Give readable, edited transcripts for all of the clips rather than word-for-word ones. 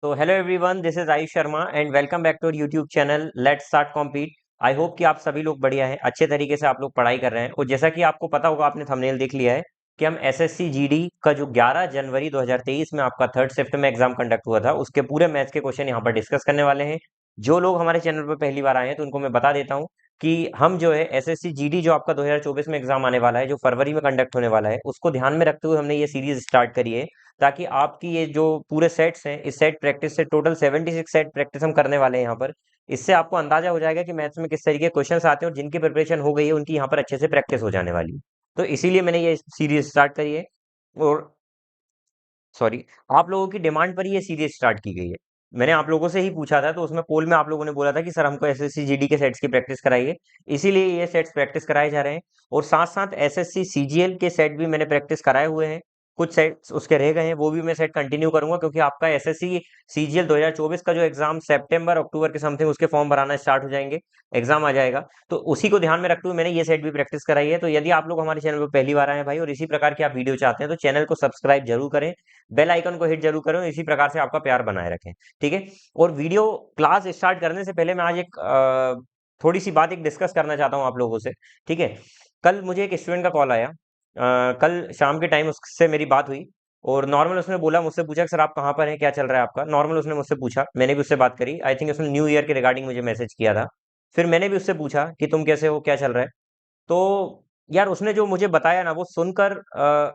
तो hello everyone, this is Ayush Sharma and welcome back to YouTube channel let's start compete. I hope कि आप सभी लोग बढ़िया हैं, अच्छे तरीके से आप लोग पढ़ाई कर रहे हैं। और जैसा कि आपको पता होगा, आपने थंबनेल देख लिया है कि हम एसएससी जीडी का जो 11 जनवरी 2023 में आपका थर्ड शिफ्ट में एग्जाम कंडक्ट हुआ था, उसके पूरे मैथ्स के क्वेश्चन यहाँ पर डिस्कस करने वाले हैं। जो लोग हमारे चैनल पर पहली बार आए हैं तो उनको मैं बता देता हूँ कि हम जो है एसएससी जीडी जो आपका 2024 में एग्जाम आने वाला है, जो फरवरी में कंडक्ट होने वाला है, उसको ध्यान में रखते हुए हमने ये सीरीज स्टार्ट करी है, ताकि आपकी ये जो पूरे सेट्स हैं, इस सेट प्रैक्टिस से टोटल 76 सेट प्रैक्टिस हम करने वाले हैं यहाँ पर। इससे आपको अंदाजा हो जाएगा कि मैथ्स में किस तरीके के क्वेश्चंस आते हैं, और जिनकी प्रिपरेशन हो गई है उनकी यहाँ पर अच्छे से प्रैक्टिस हो जाने वाली है। तो इसीलिए मैंने ये सीरीज स्टार्ट करी है। और सॉरी, आप लोगों की डिमांड पर ही ये सीरीज स्टार्ट की गई है। मैंने आप लोगों से ही पूछा था, तो उसमें पोल में आप लोगों ने बोला था कि सर हमको एसएससी जीडी के सेट्स की प्रैक्टिस कराइए, इसीलिए ये सेट्स प्रैक्टिस कराए जा रहे हैं। और साथ साथ एसएससी सीजीएल के सेट भी मैंने प्रैक्टिस कराए हुए हैं। कुछ सेट्स उसके रह गए हैं, वो भी मैं सेट कंटिन्यू करूंगा, क्योंकि आपका एसएससी सीजीएल 2024 का जो एग्जाम सितंबर अक्टूबर के समथिंग उसके फॉर्म भराना स्टार्ट हो जाएंगे, एग्जाम आ जाएगा। तो उसी को ध्यान में रखते हुए मैंने ये सेट भी प्रैक्टिस कराई है। तो यदि आप लोग हमारे चैनल पर पहली बार आए हैं भाई, और इसी प्रकार की आप वीडियो चाहते हैं, तो चैनल को सब्सक्राइब जरूर करें, बेल आइकन को हिट जरूर करें, इसी प्रकार से आपका प्यार बनाए रखें। ठीक है। और वीडियो क्लास स्टार्ट करने से पहले मैं आज एक थोड़ी सी बात एक डिस्कस करना चाहता हूँ आप लोगों से। ठीक है। कल मुझे एक स्टूडेंट का कॉल आया, कल शाम के टाइम उससे मेरी बात हुई। और नॉर्मल उसने बोला, मुझसे पूछा कि सर आप कहाँ पर हैं, क्या चल रहा है आपका। नॉर्मल उसने मुझसे पूछा, मैंने भी उससे बात करी। आई थिंक उसने न्यू ईयर के रिगार्डिंग मुझे मैसेज किया था। फिर मैंने भी उससे पूछा कि तुम कैसे हो, क्या चल रहा है। तो यार उसने जो मुझे बताया ना, वो सुनकर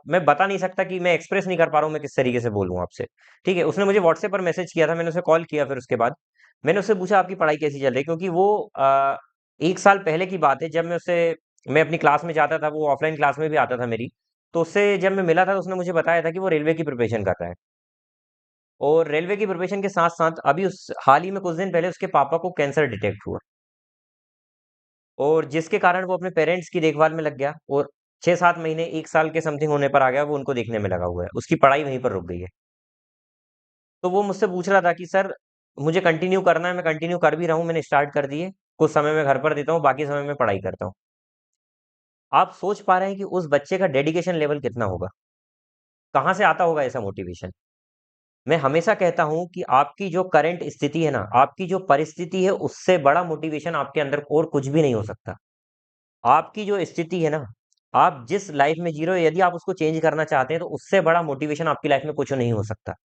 मैं बता नहीं सकता, कि मैं एक्सप्रेस नहीं कर पा रहा हूँ मैं किस तरीके से बोलूँ आपसे। ठीक है। उसने मुझे व्हाट्सएप पर मैसेज किया था, मैंने उसे कॉल किया। फिर उसके बाद मैंने उससे पूछा आपकी पढ़ाई कैसी चल रही है, क्योंकि वो एक साल पहले की बात है, जब मैं अपनी क्लास में जाता था, वो ऑफलाइन क्लास में भी आता था मेरी। तो उससे जब मैं मिला था, तो उसने मुझे बताया था कि वो रेलवे की प्रिपरेशन कर रहा है। और रेलवे की प्रिपरेशन के साथ साथ अभी उस हाल ही में कुछ दिन पहले उसके पापा को कैंसर डिटेक्ट हुआ, और जिसके कारण वो अपने पेरेंट्स की देखभाल में लग गया। और 6-7 महीने, एक साल के समथिंग होने पर आ गया, वो उनको देखने में लगा हुआ है, उसकी पढ़ाई वहीं पर रुक गई है। तो वो मुझसे पूछ रहा था कि सर मुझे कंटिन्यू करना है, मैं कंटिन्यू कर भी रहा हूँ, मैंने स्टार्ट कर दिए, कुछ समय मैं घर पर देता हूँ, बाकी समय मैं पढ़ाई करता हूँ। आप सोच पा रहे हैं कि उस बच्चे का डेडिकेशन लेवल कितना होगा, कहाँ से आता होगा ऐसा मोटिवेशन। मैं हमेशा कहता हूं कि आपकी जो करंट स्थिति है ना, आपकी जो परिस्थिति है, उससे बड़ा मोटिवेशन आपके अंदर और कुछ भी नहीं हो सकता। आपकी जो स्थिति है ना, आप जिस लाइफ में जी रहे हो, यदि आप उसको चेंज करना चाहते हैं, तो उससे बड़ा मोटिवेशन आपकी लाइफ में कुछ नहीं हो सकता।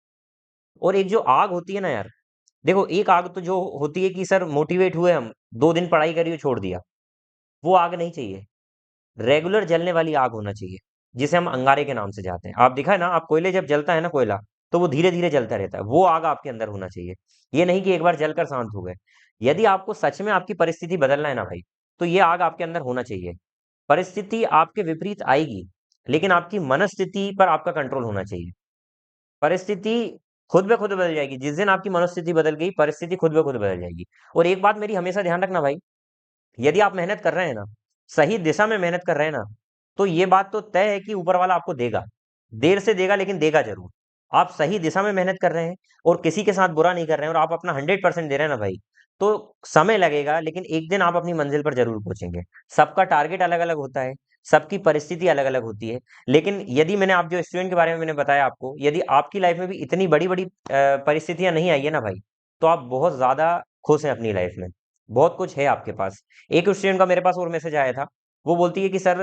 और एक जो आग होती है ना यार, देखो एक आग तो जो होती है कि सर मोटिवेट हुए हम, 2 दिन पढ़ाई करी और छोड़ दिया, वो आग नहीं चाहिए। रेगुलर जलने वाली आग होना चाहिए, जिसे हम अंगारे के नाम से जाते हैं। आप देखा है ना, आप कोयले जब जलता है ना, कोयला, तो वो धीरे धीरे जलता रहता है, वो आग आपके अंदर होना चाहिए। ये नहीं कि एक बार जलकर शांत हो गए। यदि आपको सच में आपकी परिस्थिति बदलना है ना भाई, तो ये आग आपके अंदर होना चाहिए। परिस्थिति आपके विपरीत आएगी, लेकिन आपकी मनस्थिति पर आपका कंट्रोल होना चाहिए। परिस्थिति खुद ब खुद बदल जाएगी, जिस दिन आपकी मनस्थिति बदल गई, परिस्थिति खुद ब खुद बदल जाएगी। और एक बात मेरी हमेशा ध्यान रखना भाई, यदि आप मेहनत कर रहे हैं ना, सही दिशा में मेहनत कर रहे हैं ना, तो ये बात तो तय है कि ऊपर वाला आपको देगा। देर से देगा, लेकिन देगा जरूर। आप सही दिशा में मेहनत कर रहे हैं, और किसी के साथ बुरा नहीं कर रहे हैं, और आप अपना 100% दे रहे हैं ना भाई, तो समय लगेगा, लेकिन एक दिन आप अपनी मंजिल पर जरूर पहुंचेंगे। सबका टारगेट अलग अलग होता है, सबकी परिस्थिति अलग अलग होती है। लेकिन यदि मैंने आप जो स्टूडेंट के बारे में मैंने बताया आपको, यदि आपकी लाइफ में भी इतनी बड़ी बड़ी परिस्थितियां नहीं आई है ना भाई, तो आप बहुत ज्यादा खुश हैं अपनी लाइफ में, बहुत कुछ है आपके पास। एक स्टूडेंट का मेरे पास और मैसेज आया था, वो बोलती है कि सर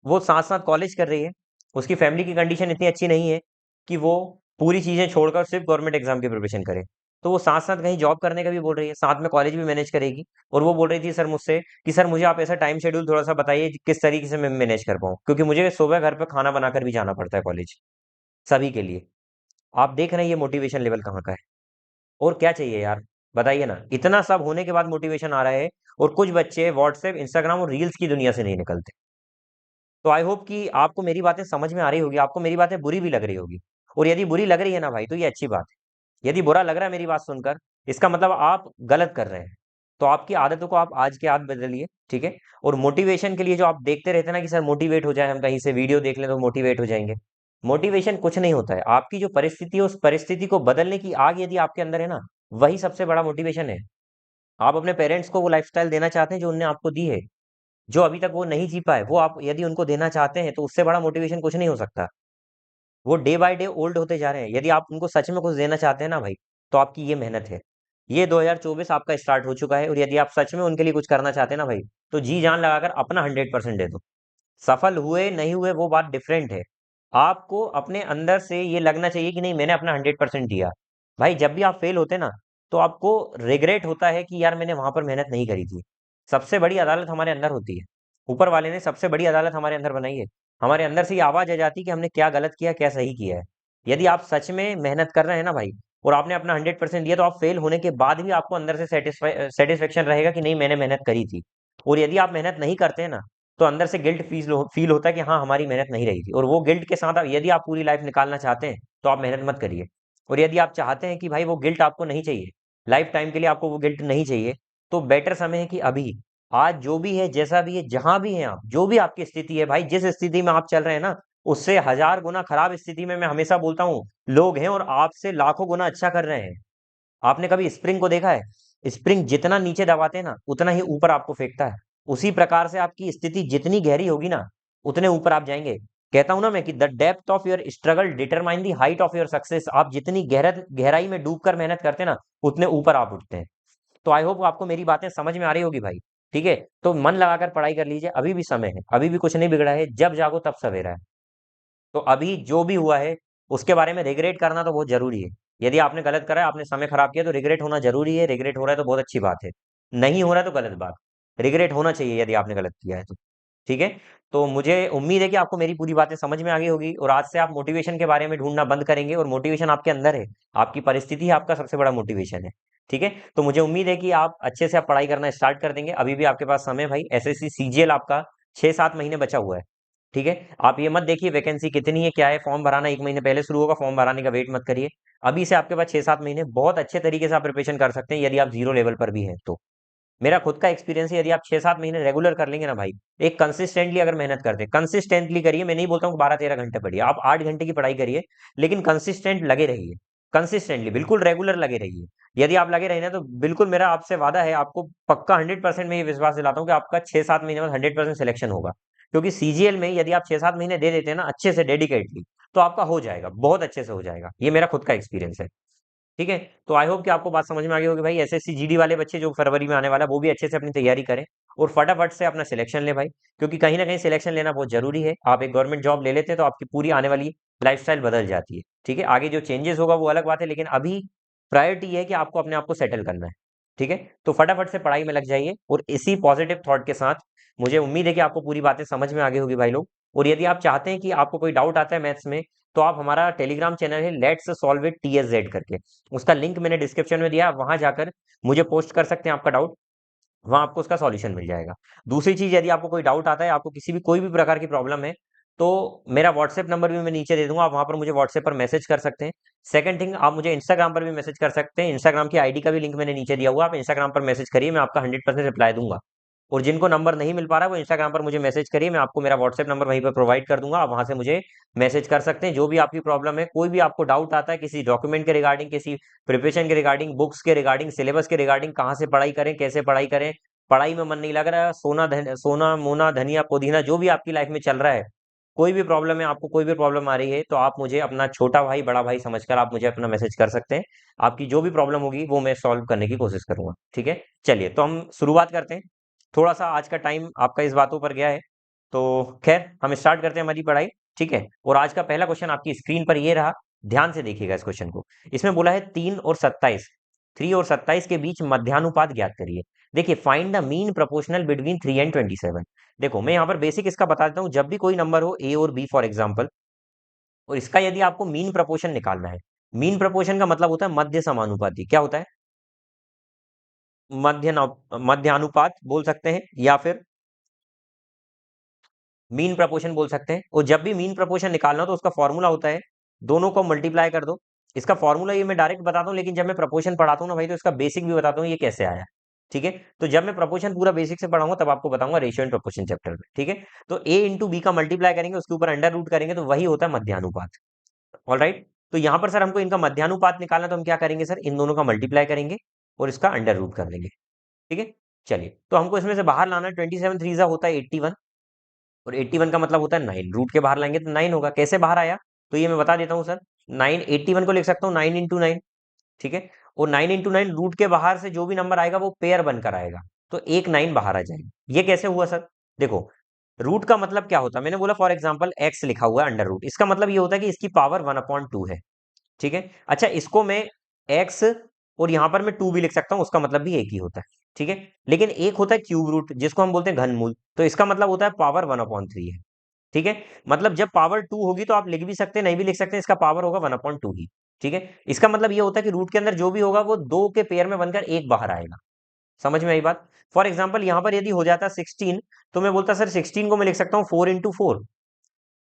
वो साथ साथ कॉलेज कर रही है, उसकी फैमिली की कंडीशन इतनी अच्छी नहीं है कि वो पूरी चीजें छोड़कर सिर्फ गवर्नमेंट एग्जाम की प्रिपरेशन करे। तो वो साथ साथ कहीं जॉब करने का भी बोल रही है, साथ में कॉलेज भी मैनेज करेगी। और वो बोल रही थी सर मुझसे कि सर मुझे आप ऐसा टाइम शेड्यूल थोड़ा सा बताइए किस तरीके से मैं मैनेज कर पाऊँ, क्योंकि मुझे सुबह घर पे खाना बनाकर भी जाना पड़ता है कॉलेज, सभी के लिए। आप देख रहे हैं ये मोटिवेशन लेवल कहाँ का है। और क्या चाहिए यार, बताइए ना, इतना सब होने के बाद मोटिवेशन आ रहा है। और कुछ बच्चे व्हाट्सएप, इंस्टाग्राम और रील्स की दुनिया से नहीं निकलते। तो आई होप कि आपको मेरी बातें समझ में आ रही होगी, आपको मेरी बातें बुरी भी लग रही होगी। और यदि बुरी लग रही है ना भाई, तो ये अच्छी बात है। यदि बुरा लग रहा है मेरी बात सुनकर, इसका मतलब आप गलत कर रहे हैं। तो आपकी आदतों को आप आज के आज बदलिए। ठीक है। और मोटिवेशन के लिए जो आप देखते रहते हैं ना कि सर मोटिवेट हो जाए, हम कहीं से वीडियो देख लें तो मोटिवेट हो जाएंगे, मोटिवेशन कुछ नहीं होता है। आपकी जो परिस्थिति है, उस परिस्थिति को बदलने की आग यदि आपके अंदर है ना, वही सबसे बड़ा मोटिवेशन है। आप अपने पेरेंट्स को वो लाइफस्टाइल देना चाहते हैं जो उनने आपको दी है, जो अभी तक वो नहीं जी पाए, वो आप यदि उनको देना चाहते हैं, तो उससे बड़ा मोटिवेशन कुछ नहीं हो सकता। वो डे बाय डे ओल्ड होते जा रहे हैं। यदि आप उनको सच में कुछ देना चाहते हैं ना भाई, तो आपकी ये मेहनत है। ये 2024 आपका स्टार्ट हो चुका है, और यदि आप सच में उनके लिए कुछ करना चाहते हैं ना भाई, तो जी जान लगाकर अपना 100% दे दो। सफल हुए नहीं हुए वो बात डिफरेंट है। आपको अपने अंदर से ये लगना चाहिए कि नहीं, मैंने अपना 100% दिया। भाई जब भी आप फेल होते ना, तो आपको रिग्रेट होता है कि यार मैंने वहां पर मेहनत नहीं करी थी। सबसे बड़ी अदालत हमारे अंदर होती है। ऊपर वाले ने सबसे बड़ी अदालत हमारे अंदर बनाई है। हमारे अंदर से ये आवाज आ जाती है कि हमने क्या गलत किया, क्या सही किया है। यदि आप सच में मेहनत कर रहे हैं ना भाई, और आपने अपना 100% दिया, तो आप फेल होने के बाद भी आपको अंदर से सेटिस्फेक्शन रहेगा कि नहीं, मैंने मेहनत करी थी। और यदि आप मेहनत नहीं करते हैं ना, तो अंदर से गिल्ट फील होता है कि हाँ, हमारी मेहनत नहीं रही थी। और वो गिल्ट के साथ यदि आप पूरी लाइफ निकालना चाहते हैं, तो आप मेहनत मत करिए। और यदि आप चाहते हैं कि भाई वो गिल्ट आपको नहीं चाहिए, लाइफ टाइम के लिए आपको वो गिल्ट नहीं चाहिए, तो बेटर समय है कि अभी, आज जो भी है, जैसा भी है, जहां भी हैं आप, जो भी आपकी स्थिति है भाई, जिस स्थिति में आप चल रहे हैं ना, उससे 1000 गुना खराब स्थिति में, मैं हमेशा बोलता हूँ, लोग हैं और आपसे लाखों गुना अच्छा कर रहे हैं। आपने कभी स्प्रिंग को देखा है? स्प्रिंग जितना नीचे दबाते हैं ना, उतना ही ऊपर आपको फेंकता है। उसी प्रकार से आपकी स्थिति जितनी गहरी होगी ना, उतने ऊपर आप जाएंगे। कहता हूं ना मैं कि the depth of your struggle determine the height of your success. आप जितनी गहराई में डूबकर मेहनत करते हैं ना, उतने ऊपर आप उठते हैं। तो आई होप आपको मेरी बातें समझ में आ रही होगी भाई। ठीक है, तो मन लगाकर पढ़ाई कर लीजिए, अभी भी समय है, अभी भी कुछ नहीं बिगड़ा है, जब जागो तब सवेरा है। तो अभी जो भी हुआ है, उसके बारे में रिग्रेट करना तो बहुत जरूरी है। यदि आपने गलत करा है, आपने समय खराब किया, तो रिग्रेट होना जरूरी है। रिग्रेट हो रहा है तो बहुत अच्छी बात है, नहीं हो रहा है तो गलत बात। रिग्रेट होना चाहिए यदि आपने गलत किया है तो। ठीक है, तो मुझे उम्मीद है कि आपको मेरी पूरी बातें समझ में आ गई होगी, और आज से आप मोटिवेशन के बारे में ढूंढना बंद करेंगे, और मोटिवेशन आपके अंदर है। आपकी परिस्थिति ही आपका सबसे बड़ा मोटिवेशन है। ठीक है, तो मुझे उम्मीद है कि आप अच्छे से आप पढ़ाई करना स्टार्ट कर देंगे। अभी भी आपके पास समय है भाई, एसएससी सीजीएल आपका 6-7 महीने बचा हुआ है। ठीक है, आप ये मत देखिए वैकेंसी कितनी है, क्या है, फॉर्म भराना 1 महीने पहले शुरू होगा, फॉर्म भराने का वेट मत करिए। अभी से आपके पास 6-7 महीने बहुत अच्छे तरीके से आप प्रिपरेशन कर सकते हैं, यदि आप जीरो लेवल पर भी हैं तो। मेरा खुद का एक्सपीरियंस है, यदि आप 6-7 महीने रेगुलर कर लेंगे ना भाई, एक कंसिस्टेंटली अगर मेहनत करते हैं, कंसिस्टेंटली करिए, मैं नहीं बोलता हूँ 12-13 घंटे पढ़िए, आप 8 घंटे की पढ़ाई करिए, लेकिन कंसिस्टेंट लगे रहिए। कंसिस्टेंटली बिल्कुल रेगुलर लगे रहिए। यदि आप लगे रहे ना, तो बिल्कुल मेरा आपसे वादा है, आपको पक्का 100% में ये विश्वास दिलाता हूँ कि आपका 6-7 महीने में 100% सिलेक्शन होगा। क्योंकि सीजीएल में यदि आप 6-7 महीने दे देते हैं ना अच्छे से डेडिकेटली, तो आपका हो जाएगा, बहुत अच्छे से हो जाएगा। ये मेरा खुद का एक्सपीरियंस है। ठीक है, तो आई होप कि आपको बात समझ में आ गई होगी भाई। एसएससी जीडी वाले बच्चे जो फरवरी में आने वाला है, वो भी अच्छे से अपनी तैयारी करें, और फटाफट से अपना सिलेक्शन ले भाई। क्योंकि कहीं ना कहीं सिलेक्शन लेना बहुत जरूरी है। आप एक गवर्नमेंट जॉब ले लेते हैं तो आपकी पूरी आने वाली लाइफस्टाइल बदल जाती है। ठीक है, आगे जो चेंजेस होगा वो अलग बात है, लेकिन अभी प्रायोरिटी है कि आपको अपने आप को सेटल करना है। ठीक है, तो फटाफट से पढ़ाई में लग जाइए, और इसी पॉजिटिव थॉट के साथ मुझे उम्मीद है कि आपको पूरी बातें समझ में आ गई होगी भाई लोग। और यदि आप चाहते हैं कि आपको कोई डाउट आता है मैथ्स में, तो आप हमारा टेलीग्राम चैनल है लेट्स सॉल्व इट TSZ करके, उसका लिंक मैंने डिस्क्रिप्शन में दिया, आप वहां जाकर मुझे पोस्ट कर सकते हैं आपका डाउट। वहां आपको उसका सॉल्यूशन मिल जाएगा। दूसरी चीज, यदि आपको कोई डाउट आता है, आपको किसी भी कोई भी प्रकार की प्रॉब्लम है, तो मेरा व्हाट्सएप नंबर भी मैं नीचे दे दूंगा, आप वहां पर मुझे व्हाट्सएप पर मैसेज कर सकते हैं। सेकंड थिंग, आप मुझे इंस्टाग्राम पर भी मैसेज कर सकते हैं। इंस्टाग्राम की आईडी का भी लिंक मैंने नीचे दिया हुआ, आप इंस्टाग्राम पर मैसेज करिए, मैं आपका 100% रिप्लाई दूंगा। और जिनको नंबर नहीं मिल पा रहा है, वो इंस्टाग्राम पर मुझे मैसेज करिए, मैं आपको मेरा व्हाट्सएप नंबर वहीं पर प्रोवाइड कर दूंगा, आप वहां से मुझे मैसेज कर सकते हैं। जो भी आपकी प्रॉब्लम है, कोई भी आपको डाउट आता है किसी डॉक्यूमेंट के रिगार्डिंग, किसी प्रिपरेशन के रिगार्डिंग, बुक्स के रिगार्डिंग, सिलेबस के रिगार्डिंग, कहाँ से पढ़ाई करें, कैसे पढ़ाई करें, पढ़ाई में मन नहीं लग रहा है, सोना मोना धनिया पुदीना, जो भी आपकी लाइफ में चल रहा है, कोई भी प्रॉब्लम है, आपको कोई भी प्रॉब्लम आ रही है, तो आप मुझे अपना छोटा भाई बड़ा भाई समझकर आप मुझे अपना मैसेज कर सकते हैं। आपकी जो भी प्रॉब्लम होगी वो मैं सॉल्व करने की कोशिश करूंगा। ठीक है, चलिए तो हम शुरुआत करते हैं। थोड़ा सा आज का टाइम आपका इस बातों पर गया है, तो खैर हम स्टार्ट करते हैं हमारी पढ़ाई। ठीक है, और आज का पहला क्वेश्चन आपकी स्क्रीन पर ये रहा, ध्यान से देखिएगा इस क्वेश्चन को। इसमें बोला है 3 और 27, 3 और 27 के बीच मध्यानुपात ज्ञात करिए। देखिए, find the mean proportional between 3 and 27। देखो, मैं यहाँ पर बेसिक इसका बता देता हूँ। जब भी कोई नंबर हो ए और बी फॉर एग्जाम्पल, और इसका यदि आपको मीन प्रपोर्शन निकालना है, मीन प्रपोर्शन का मतलब होता है मध्य समानुपाती। क्या होता है? मध्यानुपात बोल सकते हैं, या फिर मीन प्रपोर्शन बोल सकते हैं। और जब भी मीन प्रपोर्शन निकालना हो, तो उसका फॉर्मूला होता है, दोनों को मल्टीप्लाई कर दो। इसका फॉर्मूला ये मैं डायरेक्ट बताता हूँ, लेकिन जब मैं प्रपोर्शन पढ़ाता हूँ ना भाई, तो इसका बेसिक भी बताता हूँ ये कैसे आया। ठीक है, तो जब मैं प्रपोर्शन पूरा बेसिक से पढ़ाऊंगा, तब आपको बताऊंगा रेशियो एंड प्रपोर्शन चैप्टर में। ठीक है, तो ए इंटू बी का मल्टीप्लाई करेंगे, उसके ऊपर अंडर रूट करेंगे, तो वही होता है मध्यानुपात। ऑल राइट, तो यहाँ पर सर हमको इनका मध्यानुपात निकालना, तो हम क्या करेंगे सर, इन दोनों का मल्टीप्लाई करेंगे और इसका अंडर रूट कर देंगे। ठीक है, चलिए, तो हमको इसमें से बाहर लाना है। 27 3 होता है 81, और 81 का मतलब होता है 9, रूट के बाहर लाएंगे तो 9 होगा। कैसे बाहर आया? तो ये मैं बता देता हूँ सर, 981 को लिख सकता हूँ 9 × 9, ठीक है। और 9 × 9 रूट के बाहर से जो भी नंबर आएगा वो पेयर बनकर आएगा, तो एक 9 बाहर आ जाएगा। ये कैसे हुआ सर? देखो, रूट का मतलब क्या होता है, मैंने बोला फॉर एग्जाम्पल एक्स लिखा हुआ है अंडर रूट, इसका मतलब ये होता है कि इसकी पावर 1/2 है, ठीक है। अच्छा, इसको मैं एक्स और यहां पर मैं 2 भी लिख सकता हूं, उसका मतलब भी एक ही होता है, ठीक है। लेकिन एक होता है क्यूब रूट जिसको हम बोलते हैं घनमूल, तो इसका मतलब होता है पावर 1/3 है, ठीक है। मतलब जब पावर 2 होगी तो आप लिख भी सकते हैं, नहीं भी लिख सकते हैं, इसका पावर होगा 1/2 ही, ठीक है। इसका मतलब ये होता है कि रूट के अंदर जो भी होगा वो दो के पेयर में बनकर एक बाहर आएगा। समझ में आई बात? फॉर एग्जाम्पल यहाँ पर यदि हो जाता 16, तो मैं बोलता सर 16 को मैं लिख सकता हूँ 4 × 4,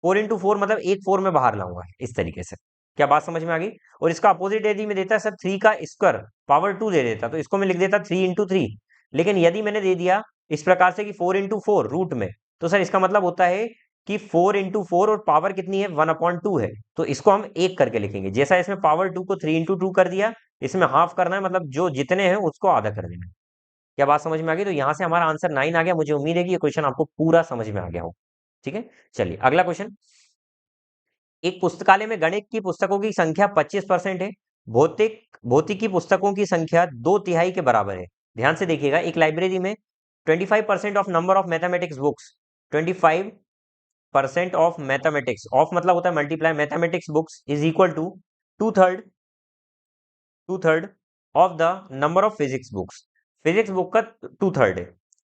4 × 4 मतलब एक 4 में बाहर लाऊंगा, इस तरीके से। क्या बात समझ में आ गई? और इसका अपोजिट यदि मैं देता सर 3 का स्क्वायर पावर 2 दे देता, तो इसको मैं लिख देता 3 × 3। लेकिन यदि मैंने दे दिया इस प्रकार से कि 4 × 4 रूट में, तो सर इसका मतलब होता है कि 4 × 4 और पावर कितनी है 1/2 है, तो इसको हम एक करके लिखेंगे। जैसा इसमें पावर 2 को 3 × 2 कर दिया, इसमें हाफ करना है, मतलब जो जितने हैं उसको आधा कर देना है। क्या बात समझ में आ गई? तो यहाँ से हमारा आंसर 9 आ गया। मुझे उम्मीद है कि ये क्वेश्चन आपको पूरा समझ में आ गया हो, ठीक है। चलिए अगला क्वेश्चन। एक पुस्तकालय में गणित की पुस्तकों की संख्या 25% है, भौतिकी पुस्तकों की संख्या 2/3 के बराबर है। ध्यान से देखिएगा, एक लाइब्रेरी में 25% of number of mathematics books, 25% of mathematics, of मतलब होता है multiply, mathematics books is equal to two third two third of the number of physics books. Physics book का 2/3 है,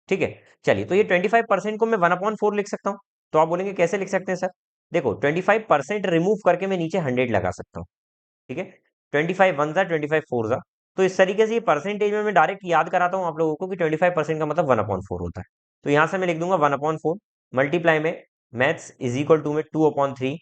ठीक है। चलिए, तो ये 25% को मैं 1/4 लिख सकता हूँ। तो आप बोलेंगे कैसे लिख सकते हैं सर? देखो, 25% रिमूव करके मैं नीचे 100 लगा सकता हूँ, ठीक है। 25 वन ज़ा 25 फोर ज़ा, तो इस तरीके से ये परसेंटेज में मैं डायरेक्ट याद कराता हूँ आप लोगों को कि 25% का मतलब 1/4 होता है। तो यहाँ से मैं लिख दूंगा 1/4 मल्टीप्लाई में मैथ्स इज इक्वल टू में 2/3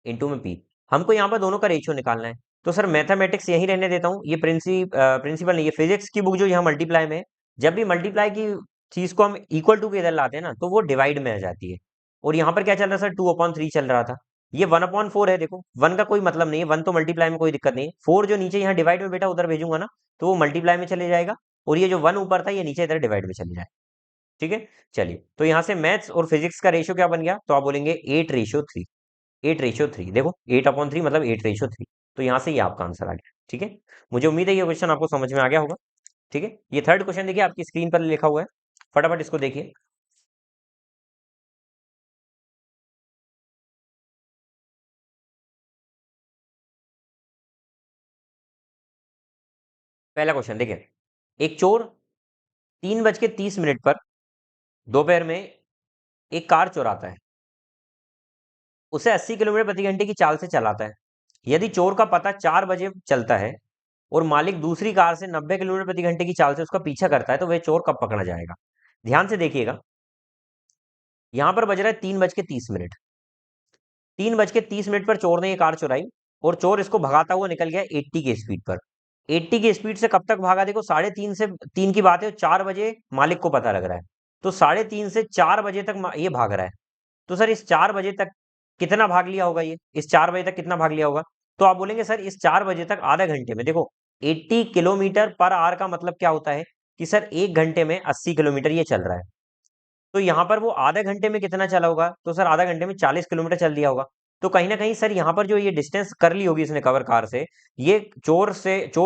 इंटू में पी। हमको यहाँ पर दोनों का रेशियो निकालना है, तो सर मैथमेटिक्स यही रहने देता हूँ, ये प्रिंसिपल नहीं, ये फिजिक्स की बुक जो यहाँ मल्टीप्लाई में है, जब भी मल्टीप्लाई की चीज को हम इक्वल टू के इधर लाते हैं ना, तो वो डिवाइड में आ जाती है। और यहाँ पर क्या चल रहा है सर? 2/3 चल रहा था। ये 1/4 है, देखो 1 का कोई मतलब नहीं है, 1 तो मल्टीप्लाई में कोई दिक्कत नहीं है, 4 जो नीचे यहाँ डिवाइड में बेटा उधर भेजूंगा ना, तो वो मल्टीप्लाई में चले जाएगा, और ये जो 1 ऊपर था ये नीचे इधर डिवाइड में चले जाए, ठीक है। चलिए, तो यहाँ से मैथ्स और फिजिक्स का रेशियो क्या बन गया? तो आप बोलेंगे 8:3, 8:3, देखो 8/3 मतलब 8:3। तो यहाँ से ये आपका आंसर आ गया, ठीक है। मुझे उम्मीद है ये क्वेश्चन आपको समझ में आ गया होगा, ठीक है। ये थर्ड क्वेश्चन देखिए आपकी स्क्रीन पर लिखा हुआ है, फटाफट इसको देखिए। पहला क्वेश्चन देखिए, एक चोर 3:30 पर दोपहर में एक कार चुराता है, उसे 80 किलोमीटर प्रति घंटे की चाल से चलाता है। यदि चोर का पता 4 बजे चलता है और मालिक दूसरी कार से 90 किलोमीटर प्रति घंटे की चाल से उसका पीछा करता है, तो वह चोर कब पकड़ा जाएगा? ध्यान से देखिएगा, यहां पर बज रहा है 3:30। 3:30 पर चोर ने ये कार चुराई, और चोर इसको भगाता हुआ निकल गया 80 की स्पीड पर। 80 की स्पीड से कब तक भागा? देखो 3:30 से 3 की बात है, 4 बजे मालिक को पता लग रहा है, तो 3:30 से 4 बजे तक ये भाग रहा है। तो सर इस 4 बजे तक कितना भाग लिया होगा? ये इस 4 बजे तक कितना भाग लिया होगा? तो आप बोलेंगे सर इस 4 बजे तक आधा घंटे में, देखो 80 किलोमीटर पर आवर का मतलब क्या होता है कि सर 1 घंटे में 80 किलोमीटर ये चल रहा है। तो यहाँ पर वो आधे घंटे में कितना चला होगा? तो सर आधा घंटे में 40 किलोमीटर चल दिया होगा। तो कहीं ना कहीं सर यहाँ पर जो ये डिस्टेंस कर ली होगी इसने कवर कार से, ये चोर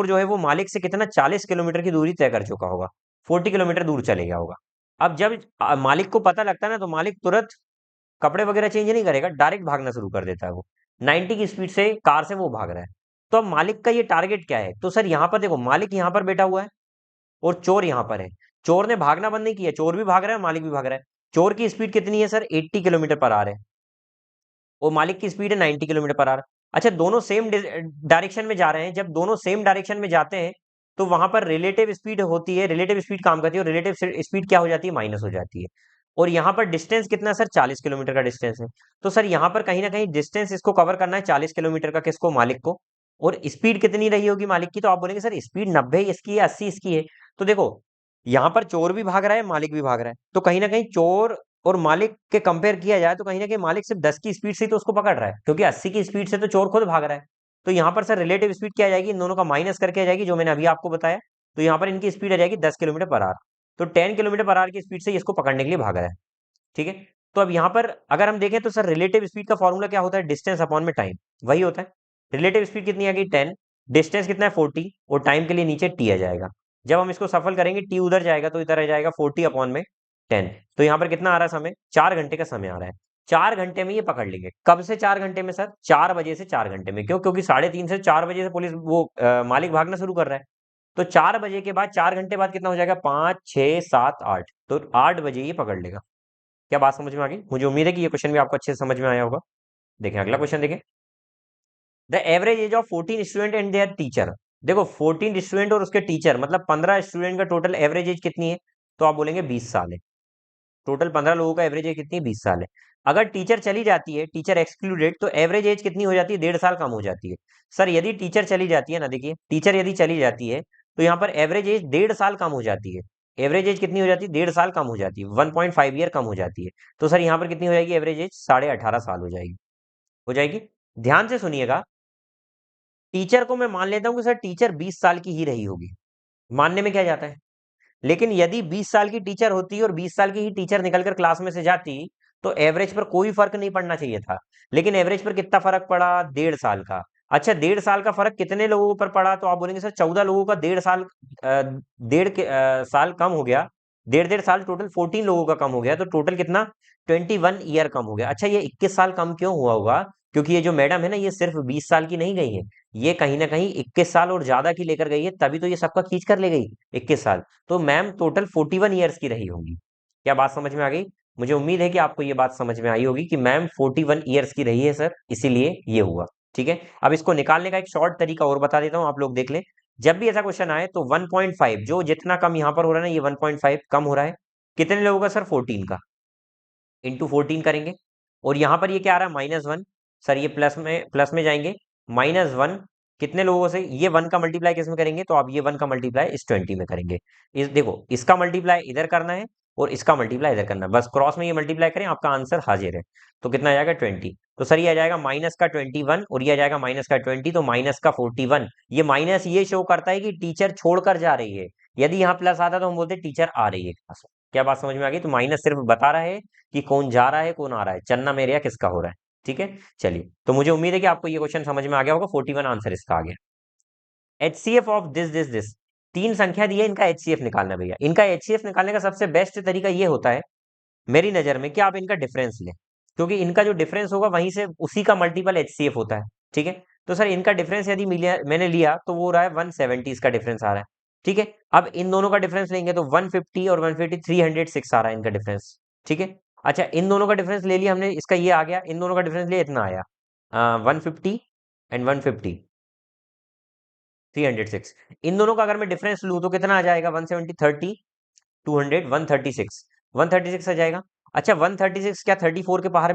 जो है वो मालिक से कितना 40 किलोमीटर की दूरी तय कर चुका होगा, 40 किलोमीटर दूर चले गया होगा। अब जब मालिक को पता लगता है ना, तो मालिक तुरंत कपड़े वगैरह चेंज नहीं करेगा, डायरेक्ट भागना शुरू कर देता है। वो 90 की स्पीड से कार से वो भाग रहा है। तो अब मालिक का ये टारगेट क्या है? तो सर यहाँ पर देखो, मालिक यहाँ पर बैठा हुआ है और चोर यहाँ पर है। चोर ने भागना बंद नहीं किया, चोर भी भाग रहा है, मालिक भी भाग रहा है। चोर की स्पीड कितनी है सर? 80 किलोमीटर पर आवर है, और मालिक की स्पीड है 90 किलोमीटर पर आवर। अच्छा, दोनों सेम डायरेक्शन में जा रहे हैं, जब दोनों सेम डायरेक्शन में जाते हैं तो वहां पर रिलेटिव स्पीड होती है, रिलेटिव स्पीड काम करती है, और रिलेटिव स्पीड क्या हो जाती है? माइनस हो जाती है। और यहाँ पर डिस्टेंस कितना सर? 40 किलोमीटर का डिस्टेंस है। तो सर यहाँ पर कहीं ना कहीं डिस्टेंस इसको कवर करना है 40 किलोमीटर का, किसको? मालिक को। और स्पीड कितनी रही होगी मालिक की? तो आप बोलेंगे सर स्पीड 90 इसकी है, 80 इसकी है। तो देखो, यहाँ पर चोर भी भाग रहा है, मालिक भी भाग रहा है, तो कहीं ना कहीं चोर और मालिक के कंपेयर किया जाए तो कहीं ना कहीं मालिक सिर्फ 10 की स्पीड से ही तो उसको पकड़ रहा है, क्योंकि 80 की स्पीड से तो चोर खुद भाग रहा है। तो यहाँ पर सर रिलेटिव स्पीड क्या आ जाएगी? इन दोनों का माइनस करके आ जाएगी, जो मैंने अभी आपको बताया। तो यहाँ पर इनकी स्पीड आ जाएगी 10 किलोमीटर पर आवर। तो 10 किलोमीटर पर आवर की स्पीड से इसको पकड़ने के लिए भाग रहा है, ठीक है। तो अब यहाँ पर अगर हम देखें तो सर रिलेटिव स्पीड का फॉर्मूला क्या होता है, डिस्टेंस अपॉन में टाइम, वही होता है। रिलेटिव स्पीड कितनी आ गई 10, डिस्टेंस कितना है 40, और टाइम के लिए नीचे टी आ जाएगा। जब हम इसको सफल करेंगे टी उधर जाएगा तो इधर आ जाएगा 40 अपॉन में 10। तो यहाँ पर कितना आ रहा है समय, 4 घंटे का समय आ रहा है। 4 घंटे में ये पकड़ लेंगे। कब से 4 घंटे में सर, 4 बजे से 4 घंटे में। क्यों, क्योंकि 3:30 से 4 बजे से पुलिस वो मालिक भागना शुरू कर रहा है। तो 4 बजे के बाद 4 घंटे बाद कितना हो जाएगा, 5, 6, 7, 8, तो 8 बजे ये पकड़ लेगा। क्या बात समझ में आ गई? मुझे उम्मीद है कि ये क्वेश्चन भी आपको अच्छे से समझ में आया होगा। देखें अगला क्वेश्चन देखें। The average age of 14 student and there teacher. देखो 14 स्टूडेंट और उसके टीचर मतलब 15 स्टूडेंट का टोटल एवरेज एज कितनी है, तो आप बोलेंगे 20 साल है। टोटल 15 लोगों का एवरेज एज कितनी है, 20 साल है। अगर टीचर चली जाती है, टीचर एक्सक्लूडेड, तो एवरेज एज कितनी हो जाती है, 1.5 साल कम हो जाती है। सर यदि टीचर चली जाती है ना, देखिए टीचर यदि चली जाती है तो यहाँ पर एवरेज एज 1.5 साल कम हो जाती है। एवरेज एज कितनी हो जाती है, 1.5 साल कम हो जाती है, 1.5 ईयर कम हो जाती है। तो सर यहाँ पर कितनी हो जाएगी, एवरेज एज 18.5 साल हो जाएगी। हो जाएगी। ध्यान से सुनिएगा, टीचर को मैं मान लेता हूँ कि सर टीचर 20 साल की ही रही होगी, मानने में क्या जाता है। लेकिन यदि 20 साल की टीचर होती और 20 साल की ही टीचर निकलकर क्लास में से जाती तो एवरेज पर कोई फर्क नहीं पड़ना चाहिए था। लेकिन एवरेज पर कितना फर्क पड़ा, 1.5 साल का। अच्छा 1.5 साल का फर्क कितने लोगों पर पड़ा, तो आप बोलेंगे सर 14 लोगों का 1.5 साल, 1.5 साल कम हो गया। 1.5 साल टोटल 14 लोगों का कम हो गया, तो टोटल कितना, 21 ईयर कम हो गया। अच्छा ये 21 साल कम क्यों हुआ होगा, क्योंकि ये जो मैडम है ना, ये सिर्फ 20 साल की नहीं गई है, ये कहीं ना कहीं 21 साल और ज्यादा की लेकर गई है, तभी तो ये सबका खींच कर ले गई 21 साल। तो मैम टोटल 41 ईयर्स की रही होंगी। क्या बात समझ में आ गई? मुझे उम्मीद है कि आपको ये बात समझ में आई होगी कि मैम 41 ईयर्स की रही है सर, इसीलिए ये हुआ। ठीक है, अब इसको निकालने का एक शॉर्ट तरीका और बता देता हूं, आप लोग देख लें। जब भी ऐसा क्वेश्चन आए तो 1.5, जो जितना कम यहां पर हो रहा है ना, ये 1.5 कम हो रहा है, कितने लोगों का सर, 14 का, इंटू 14 करेंगे। और यहां पर ये क्या आ रहा है, -1। सर ये प्लस में जाएंगे, -1 कितने लोगों से, ये 1 का मल्टीप्लाई किस में करेंगे, तो आप ये 1 का मल्टीप्लाई इस 20 में करेंगे। इस देखो, इसका मल्टीप्लाई इधर करना है और इसका मल्टीप्लाई इधर करना है, बस क्रॉस में ये मल्टीप्लाई करें, आपका आंसर हाजिर है। तो कितना आ जाएगा, 20। तो सर ये आ जाएगा माइनस का 21 और ये आ जाएगा माइनस का 20, तो माइनस का 41। ये माइनस ये शो करता है कि टीचर छोड़कर जा रही है। यदि यहाँ प्लस आता तो हम बोलते टीचर आ रही है क्लास में। क्या बात समझ में आ गई? तो माइनस सिर्फ बता रहा है कि कौन जा रहा है कौन आ रहा है, चन्ना मेरे यहाँ किसका हो रहा है। ठीक है, चलिए, तो मुझे उम्मीद है कि आपको ये क्वेश्चन समझ में आ गया होगा। 41 आंसर इसका आ गया। एचसीएफ ऑफ दिस, तीन संख्या दी है, इनका एचसीएफ निकालना भैया। इनका एचसीएफ निकालने का सबसे बेस्ट तरीका ये होता है मेरी नजर में, कि आप इनका डिफरेंस लें, क्योंकि इनका जो डिफरेंस होगा वहीं से उसी का मल्टीपल एचसीएफ होता है। ठीक है, तो सर इनका डिफरेंस यदि मैंने लिया तो वो रहा है 170, इसका डिफरेंस आ रहा है। ठीक है, अब इन दोनों का डिफरेंस लेंगे तो 150 और 150, 306 आ रहा है इनका डिफरेंस। ठीक है, अच्छा इन दोनों का डिफरेंस ले लिया हमने, इसका ये आ गया, इन दोनों का डिफरेंस लिया, इतना आया 150 एंड 150, 306। इन दोनों का अगर मैं डिफरेंस लूं तो कितना आ जाएगा, 170, 30, 200, 136, 136 आ जाएगा। अच्छा 136 क्या 34 के पहाड़े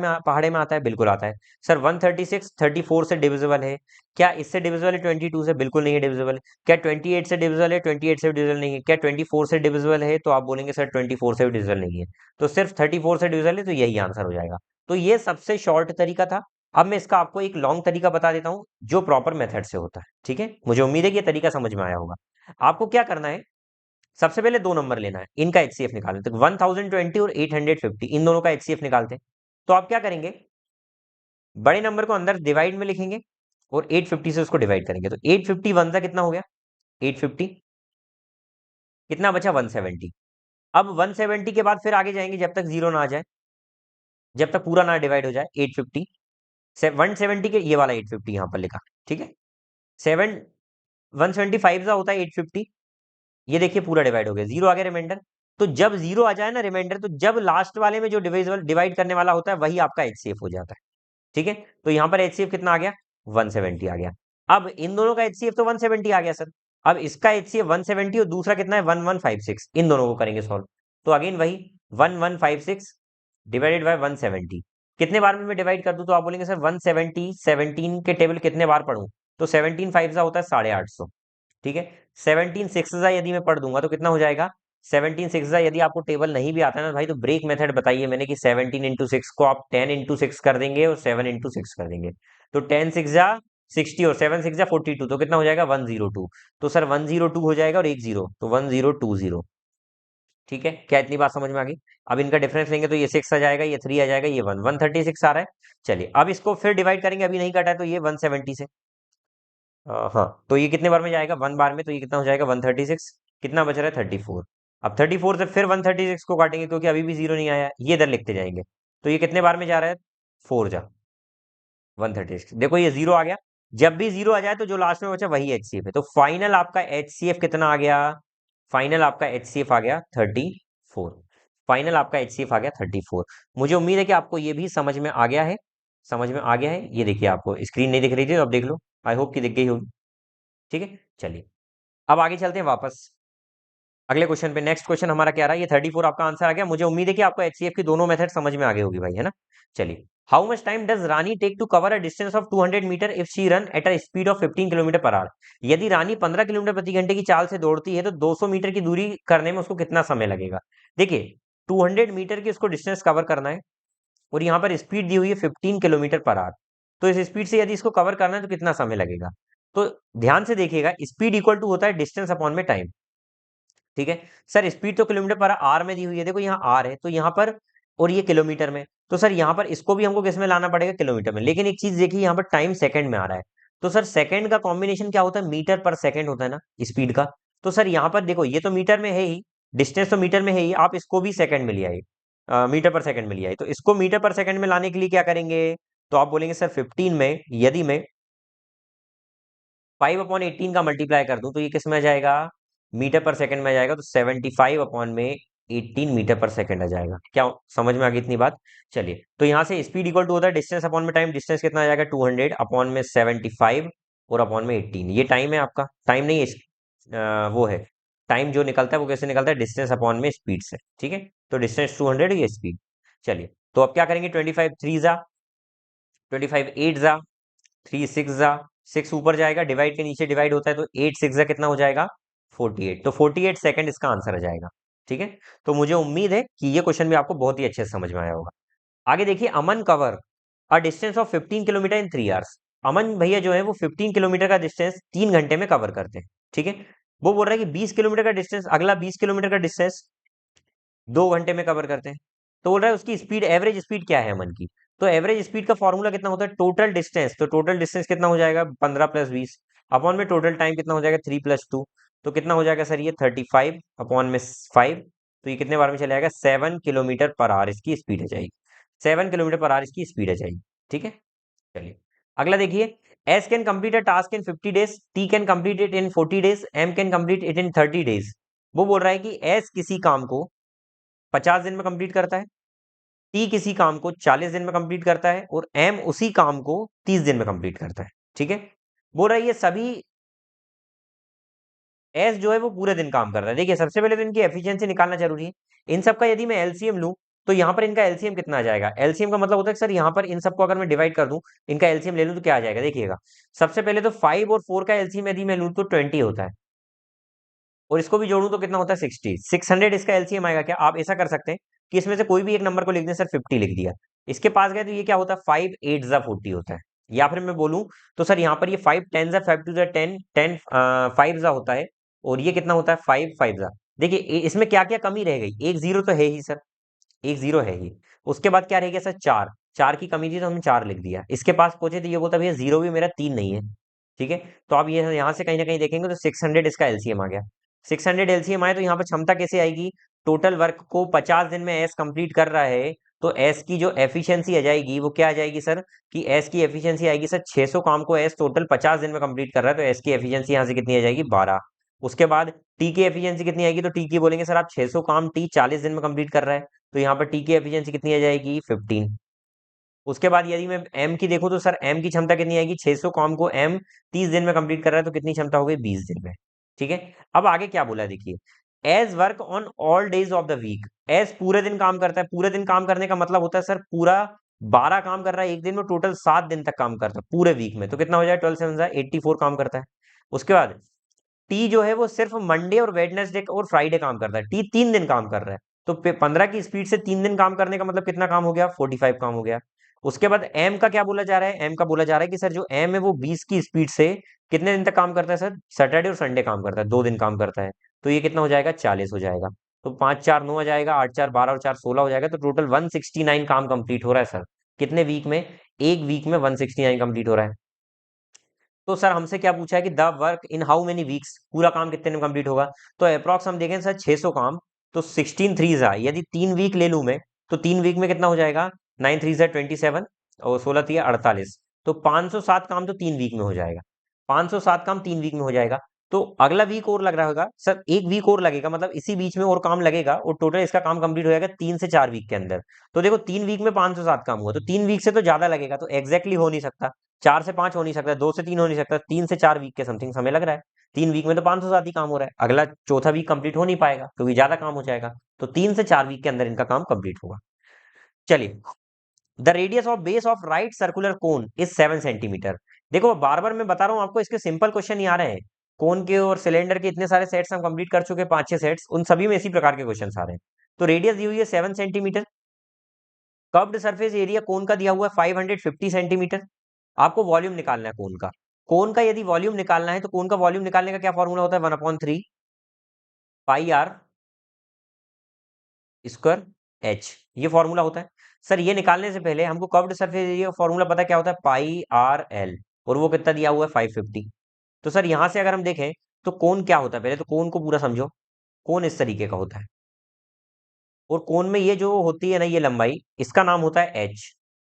में आता है? बिल्कुल आता है। सर 136 34 से डिविजिबल है क्या? इससे डिविजिबल है 22 से? बिल्कुल नहीं है डिविजिबल। क्या 28 से डिविजिबल है? 28 से डिविजिबल नहीं है। क्या 24 से डिविजिबल है? तो आप बोलेंगे सर 24 से भी डिविजिबल नहीं है। तो सिर्फ 34 से डिविजिबल है, तो यही आंसर हो जाएगा। तो ये सबसे शॉर्ट तरीका था। अब मैं इसका आपको एक लॉन्ग तरीका बता देता हूं जो प्रॉपर मेथड से होता है। ठीक है, मुझे उम्मीद है कि ये तरीका समझ में आया होगा। आपको क्या करना है, सबसे पहले दो नंबर लेना है, इनका एचसीएफ निकालना है। तो 1020 और 850, इन दोनों का एचसीएफ निकालते हैं। तो आप क्या करेंगे, बड़े नंबर को अंदर डिवाइड में लिखेंगे और 850 से उसको डिवाइड करेंगे। तो 850 वन सा कितना हो गया, 850, कितना बचा, 170। अब 170 के बाद फिर आगे जाएंगे जब तक जीरो ना आ जाए, जब तक पूरा ना डिवाइड हो जाए। 850 से 170 के, ये वाला 850 यहां पर लिखा। ठीक है, 175 का होता है 850, ये देखिए पूरा डिवाइड हो गया, जीरो आ गया रिमाइंडर। तो जब जीरो आ जाए ना रिमाइंडर, तो जब लास्ट वाले में जो डिविजिबल डिवाइड करने वाला होता है वही आपका एचसीएफ हो जाता है। ठीक है, तो यहां पर एचसीएफ कितना आ गया, 170 आ गया। अब इन दोनों का एचसीएफ तो 170 आ गया सर। अब इसका एचसीएफ 170 और दूसरा कितना है, 1156, इन दोनों को करेंगे सॉल्व। तो अगेन वही 1156 डिवाइडेड बाय 170, कितने बार में मैं डिवाइड कर दूं, तो आप बोलेंगे सर 170 17 के टेबल कितने बार पढ़ूं, तो 17 5 होता है 850। ठीक है, 17 6 यदि मैं पढ़ दूंगा तो कितना हो जाएगा, 17 6 यदि आपको टेबल नहीं भी आता है ना भाई, तो ब्रेक मेथड बताइए मैंने कि 17 इंटू 6 को आप 10 इंटू 6 कर देंगे और 7 इंटू 6 कर देंगे। तो 10 6 60 और 7 6 42, तो कितना हो जाएगा 102। तो सर 102 हो जाएगा और एक जीरो, तो 1020। ठीक है, क्या इतनी बात समझ में आ गई? अब इनका डिफरेंस लेंगे तो ये 6 आ जाएगा, ये 3 आ जाएगा, ये 136 आ रहा है। चलिए अब इसको फिर डिवाइड करेंगे, अभी नहीं कटा है तो ये 170 से। हाँ, तो ये कितने बार में जाएगा? 1 बार में, तो ये कितना हो जाएगा? 136। कितना बच रहा है? 34। अब 34 से फिर 136 को काटेंगे क्योंकि अभी भी जीरो नहीं आया, ये इधर लिखते जाएंगे। तो ये कितने बार में जा रहा है? 4 जा 136। देखो ये जीरो आ गया। जब भी जीरो आ जाए तो जो लास्ट में बचा वही एचसीएफ है। तो फाइनल आपका एचसीएफ कितना आ गया? फाइनल आपका एचसीएफ आ गया 34। फाइनल आपका एचसीएफ आ गया 34। मुझे उम्मीद है कि आपको ये भी समझ में आ गया है। समझ में आ गया है। ये देखिए, आपको स्क्रीन नहीं दिख रही थी तो अब देख लो। आई होप कि दिख गई होगी। ठीक है, चलिए अब आगे चलते हैं वापस अगले क्वेश्चन पे। नेक्स्ट क्वेश्चन हमारा क्या रहा है? ये 34 आपका आंसर आ गया। मुझे उम्मीद है कि आपको एचसीएफ की दोनों मेथड समझ में आ गई होगी भाई, है ना? चलिए, how much time does Rani take to cover a distance of 200 metre if she run at a speed of 15 kilometre per hour? यदि रानी 15 किलोमीटर प्रति घंटे की चाल से दौड़ती है तो 200 मीटर की दूरी करने में उसको कितना समय लगेगा? देखिए, 200 मीटर की उसको डिस्टेंस कवर करना है और यहाँ पर स्पीड दी हुई है 15 किलोमीटर पर आवर। तो इस स्पीड से यदि इसको कवर करना है तो कितना समय लगेगा? तो ध्यान से देखिएगा, स्पीड इक्वल टू होता है डिस्टेंस अपॉन में टाइम। ठीक है सर, स्पीड तो किलोमीटर पर आर में दी हुई है, देखो यहाँ आर है तो यहाँ पर, और ये किलोमीटर में, तो सर यहाँ पर इसको भी हमको किस में लाना पड़ेगा? किलोमीटर में। लेकिन एक चीज देखिए, यहाँ पर टाइम सेकंड में आ रहा है। तो सर सेकंड का कॉम्बिनेशन क्या होता है? मीटर पर सेकंड होता है ना स्पीड का। तो सर यहाँ पर देखो, ये तो मीटर में है ही, डिस्टेंस तो मीटर में है ही, आप इसको भी सेकंड में ले आए, मीटर पर सेकंड में ले आए। तो इसको मीटर पर सेकंड में लाने के लिए क्या करेंगे? तो आप बोलेंगे सर 15 में यदि मैं 5/18 का मल्टीप्लाई कर दूं तो ये किस में आ जाएगा? मीटर पर सेकंड में आ जाएगा। तो 75 अपॉन में 18 मीटर पर सेकंड आ जाएगा। क्या समझ में आ गई इतनी बात? चलिए, तो यहाँ से स्पीड इक्वल टू होता है डिस्टेंस अपॉन में टाइम। डिस्टेंस कितना आ जाएगा? 200 अपॉन में 75 और अपॉन में 18। ये टाइम है आपका, टाइम नहीं है वो है टाइम जो निकलता है वो कैसे निकलता है? डिस्टेंस अपॉन में स्पीड से। ठीक है, तो डिस्टेंस 200, ये स्पीड। चलिए, तो अब क्या करेंगे? 25 3 जा, 25 8 जा, 3 6 जा, 6 ऊपर जाएगा, डिवाइड के नीचे डिवाइड होता है तो 8 6 जा कितना हो जाएगा? 48। तो 48 सेकंड इसका आंसर आ जाएगा। ठीक है, तो मुझे उम्मीद है कि ये क्वेश्चन भी आपको बहुत ही अच्छे से समझ में आया होगा। आगे देखिए, Aman cover a distance of 15 kilometre in 3 hours. Aman भैया जो है वो 15 किलोमीटर का डिस्टेंस 3 घंटे में कवर करते हैं। ठीक है, वो बोल रहा है कि 20 किलोमीटर का डिस्टेंस, अगला 20 किलोमीटर का डिस्टेंस 2 घंटे में कवर करते हैं। तो बोल रहा है उसकी स्पीड, एवरेज स्पीड क्या है अमन की? तो एवरेज स्पीड का फॉर्मूला कितना होता है? Total distance. तो टोटल डिस्टेंस कितना हो जाएगा? 15 + 20 अपॉन में टोटल टाइम कितना हो जाएगा? 3 + 2। तो कितना हो जाएगा सर? ये 35 अपॉन में 5। तो ये कितने बार में चला जाएगा? 7 किलोमीटर पर आवर इसकी स्पीड आ जाएगी। 7 किलोमीटर पर आवर इसकी स्पीड आ जाएगी। ठीक है, चलिए अगला देखिए, S can complete a task in 50 days, T can complete it in 40 days, M can complete it in 30 days. वो बोल रहा है कि एस किसी काम को 50 दिन में कंप्लीट करता है, टी किसी काम को 40 दिन में कंप्लीट करता है और एम उसी काम को 30 दिन में कंप्लीट करता है। ठीक है, बोल रहा है ये सभी, एस जो है वो पूरे दिन काम कर रहा है। देखिए, सबसे पहले तो इनकी एफिशिएंसी निकालना जरूरी है। इन सब का यदि मैं एलसीएम लूं तो यहाँ पर इनका एलसीएम कितना आ जाएगा? एलसीएम का मतलब होता है कि सर यहाँ पर इन सबको अगर मैं डिवाइड कर दूं, इनका एलसीएम ले लूं तो क्या आ जाएगा? देखिएगा, सबसे पहले तो 5 और 4 का एलसीएम यदि मैं लूं तो 20 होता है, और इसको भी जोड़ूं तो कितना होता है? 60। 600 इसका एलसीएम आएगा। क्या आप ऐसा कर सकते हैं कि इसमें से कोई भी एक नंबर को लिख दें? सर 50 लिख दिया, इसके पास गए तो ये क्या होता है? 5 8 जा 40 होता है। या फिर मैं बोलूं तो सर यहाँ पर ये 5 10 जा 5 2 जा 10 10 5 जा होता है, और ये कितना होता है? 5 5 जा। देखिए इसमें क्या क्या कमी रह गई? एक जीरो तो है ही सर, एक जीरो है ही। उसके बाद क्या रह गया सर? चार, चार की कमी थी तो हमने 4 लिख दिया। इसके पास पहुंचे तो ये बोलता भैया जीरो भी मेरा 3 नहीं है। ठीक है, तो आप ये यहाँ से कहीं ना कहीं देखेंगे तो 600 इसका एलसीएम आ गया। 600 एलसीएम आए तो यहाँ पर क्षमता कैसे आएगी? टोटल वर्क को 50 दिन में एस कंप्लीट कर रहा है, तो एस की जो एफिशिएंसी आ जाएगी वो क्या आ जाएगी सर? कि एस की एफिशिएंसी आएगी सर 600 काम को एस टोटल 50 दिन में कंप्लीट कर रहा है, तो एस की एफिशिएंसी यहाँ से कितनी आ जाएगी? 12। उसके बाद टी की एफिशिएंसी कितनी आएगी? तो टी की बोलेंगे सर आप 600 काम टी 40 दिन में कंप्लीट कर रहा है, तो यहाँ पर टी की एफिशिएंसी कितनी आ जाएगी? 15। उसके बाद यदि मैं एम की देखूं तो सर एम की क्षमता कितनी आएगी? 600 काम को एम 30 दिन में कंप्लीट कर रहा है, तो कितनी क्षमता हो गई? 20 दिन में। ठीक है, अब आगे क्या बोला देखिए, as work on all days of the week. As पूरे दिन काम करता है। पूरे दिन काम करने का मतलब होता है सर पूरा 12 काम कर रहा है एक दिन में, टोटल 7 दिन तक काम करता है पूरे वीक में, तो कितना हो जाए? 12 7 84 काम करता है। उसके बाद टी जो है वो सिर्फ मंडे और वेडनेसडे और फ्राइडे काम करता है, टी 3 दिन काम कर रहा है। तो 15 की स्पीड से 3 दिन काम करने का मतलब कितना काम हो गया? 45 काम हो गया। उसके बाद एम का क्या बोला जा रहा है? एम का बोला जा रहा है कि सर जो एम है वो 20 की स्पीड से कितने दिन तक काम करता है? सर सैटरडे और संडे काम करता है, 2 दिन काम करता है, तो ये कितना हो जाएगा? 40 हो जाएगा। तो 5 4 9 आ जाएगा, 8 4 12 और 4 16 हो जाएगा। तो टोटल 169 काम कंप्लीट हो रहा है सर। कितने वीक में? एक वीक में 169 कंप्लीट हो रहा है। तो सर हमसे क्या पूछा है कि the work in how many weeks, पूरा काम कितने में कंप्लीट होगा? तो अप्रॉक्स हम देखें सर 600 काम, तो 16 थ्रीज आ, यदि 3 वीक ले लूं मैं, तो 3 वीक में कितना हो जाएगा? 9 थ्रीज 27 और 16 थी 48, तो 507 काम तो 3 वीक में हो जाएगा। 507 काम 3 वीक में हो जाएगा। तो अगला वीक और लग रहा होगा सर, एक वीक और लगेगा, मतलब इसी बीच में और काम लगेगा और टोटल इसका काम कंप्लीट हो जाएगा 3 से 4 वीक के अंदर। तो देखो 3 वीक में 507 काम हुआ, तो 3 वीक से तो ज्यादा लगेगा, तो एग्जैक्टली हो नहीं सकता। 4 से 5 हो नहीं सकता, 2 से 3 हो नहीं सकता, 3 से 4 वीक के समथिंग समय लग रहा है। 3 वीक में तो 507 ही काम हो रहा है, अगला चौथा वीक कंप्लीट हो नहीं पाएगा क्योंकि ज्यादा काम हो जाएगा। तो 3 से 4 वीक के अंदर इनका काम कंप्लीट होगा। चलिए, the radius of base of right circular cone is 7 centimetre. देखो बार बार मैं बता रहा हूं आपको, इसके सिंपल क्वेश्चन ही आ रहे हैं। कोन के और सिलेंडर के इतने सारे सेट्स हम कंप्लीट कर चुके हैं, 5 6 सेट्स, उन सभी में इसी प्रकार के क्वेश्चन आ रहे हैं। तो रेडियस दी हुई है 7 सेंटीमीटर। कर्व्ड सरफेस एरिया कोन का दिया हुआ है 550 सेंटीमीटर। आपको वॉल्यूम निकालना है कोन का। कोन का यदि वॉल्यूम निकालना है तो कोन का वॉल्यूम निकालने का क्या फॉर्मूला होता है? 1/3 पाई आर स्क्वायर एच, ये फॉर्मूला होता है। सर ये निकालने से पहले हमको कर्व्ड सरफेस एरिया फॉर्मूला पता है क्या होता है? पाई आर एल, और वो कितना दिया हुआ है? 550। तो सर यहां से अगर हम देखें तो कोन क्या होता है, पहले तो कोन को पूरा समझो। कोन इस तरीके का होता है, और कोन में ये जो होती है ना, ये लंबाई, इसका नाम होता है एच,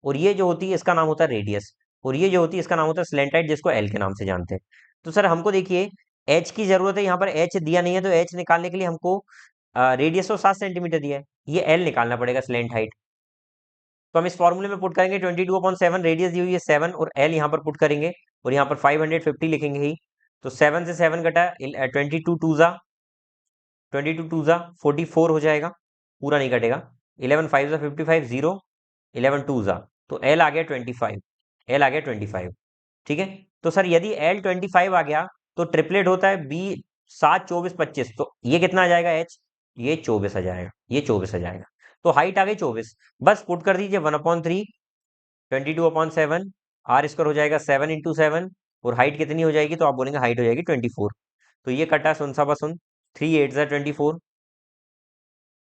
और ये जो होती है इसका नाम होता है रेडियस, और ये जो होती है इसका नाम होता है स्लैंट हाइट, जिसको एल के नाम से जानते हैं। तो सर हमको देखिए एच की जरूरत है, यहाँ पर एच दिया नहीं है, तो एच निकालने के लिए हमको रेडियस तो 7 सेंटीमीटर दिया है, ये एल निकालना पड़ेगा, स्लैंट हाइट। तो हम इस फॉर्मूले में पुट करेंगे 22/7, रेडियस दी हुई है 7, और एल यहाँ पर पुट करेंगे, और यहाँ पर 550 लिखेंगे ही। तो 7 से 7 घटा 22 टू जा 44 हो जाएगा, पूरा नहीं कटेगा। 11 5 जा 55, 0, 11 2 जा, तो एल आ गया 25, एल आ गया 25। ठीक है। तो सर यदि एल 25 आ गया तो ट्रिपलेट होता है बी, 7 24 25, तो ये कितना आ जाएगा एच? ये 24 आ जाएगा, ये 24 आ जाएगा। तो हाइट आ गई 24। बस पुट कर दीजिए 1/3, 22/7, आर स्क्वायर हो जाएगा 7 × 7, और हाइट कितनी हो जाएगी? तो आप बोलेंगे हाइट हो जाएगी 24। तो ये कटा सुन सा बसुन, 3 8 जा 24,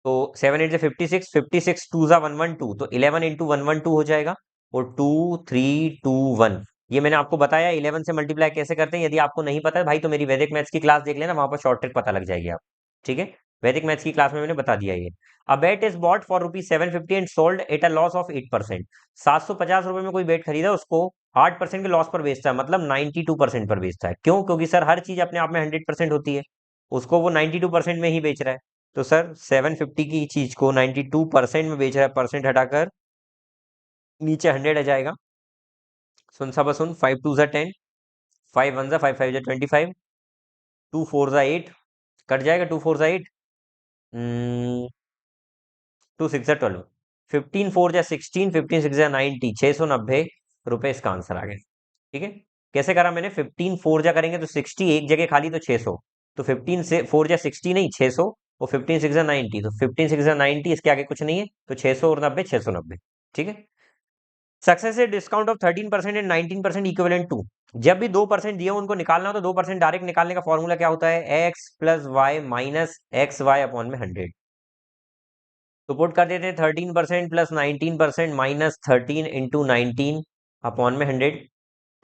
तो 7 8 से 56, 56 2 जा 112, तो 11 × 112 हो जाएगा, और 2 3 2 1। ये मैंने आपको बताया 11 से मल्टीप्लाई कैसे करते हैं। यदि आपको नहीं पता है भाई तो मेरी वैदिक मैथ्स की क्लास देख लेना, वहां पर शॉर्ट ट्रिक पता लग जाएगी आप। ठीक है, वैदिक मैथ्स की क्लास में मैंने बता दिया ये। A bat is bought for ₹750 and sold at a loss of 8%। 750 रुपए में कोई बेट खरीदा, उसको 8% के लॉस पर बेचता है, मतलब 92% पर बेचता है। क्यों? क्योंकि सर हर चीज अपने आप में 100% होती है, उसको वो 92% में ही बेच रहा है। तो सर 750 की चीज को 92% में बेच रहा है, परसेंट हटाकर नीचे 100 आ जाएगा। सुन सा बसुन, 5 2 जा 10, 5 1 जा 5 5 जा 25, 2 4 जा 8, कट जाएगा 2 4 जा 8, 2 6 जा 12, 15 4 जा 16, 15 6 जा 90, 690 रुपए इसका आंसर आ गया। ठीक है। कैसे करा मैंने? 15 4 जा करेंगे तो 60, एक जगह खाली तो 600, तो 15 से 4 जा 60 नहीं 600, और 15 6 जा 90, तो 15 6 जा 90, इसके आगे कुछ नहीं है, तो 600 और 90 690। ठीक है। Successive discount of 13% and 19% equivalent to, जब भी 2% दिए उनको निकालना हो तो 2% डायरेक्ट निकालने का फॉर्मूला क्या होता है? X plus Y minus X Y upon में 100। तो पुट कर देते हैं 13% प्लस 19% माइनस 13 इंटू 19 अपॉन में 100।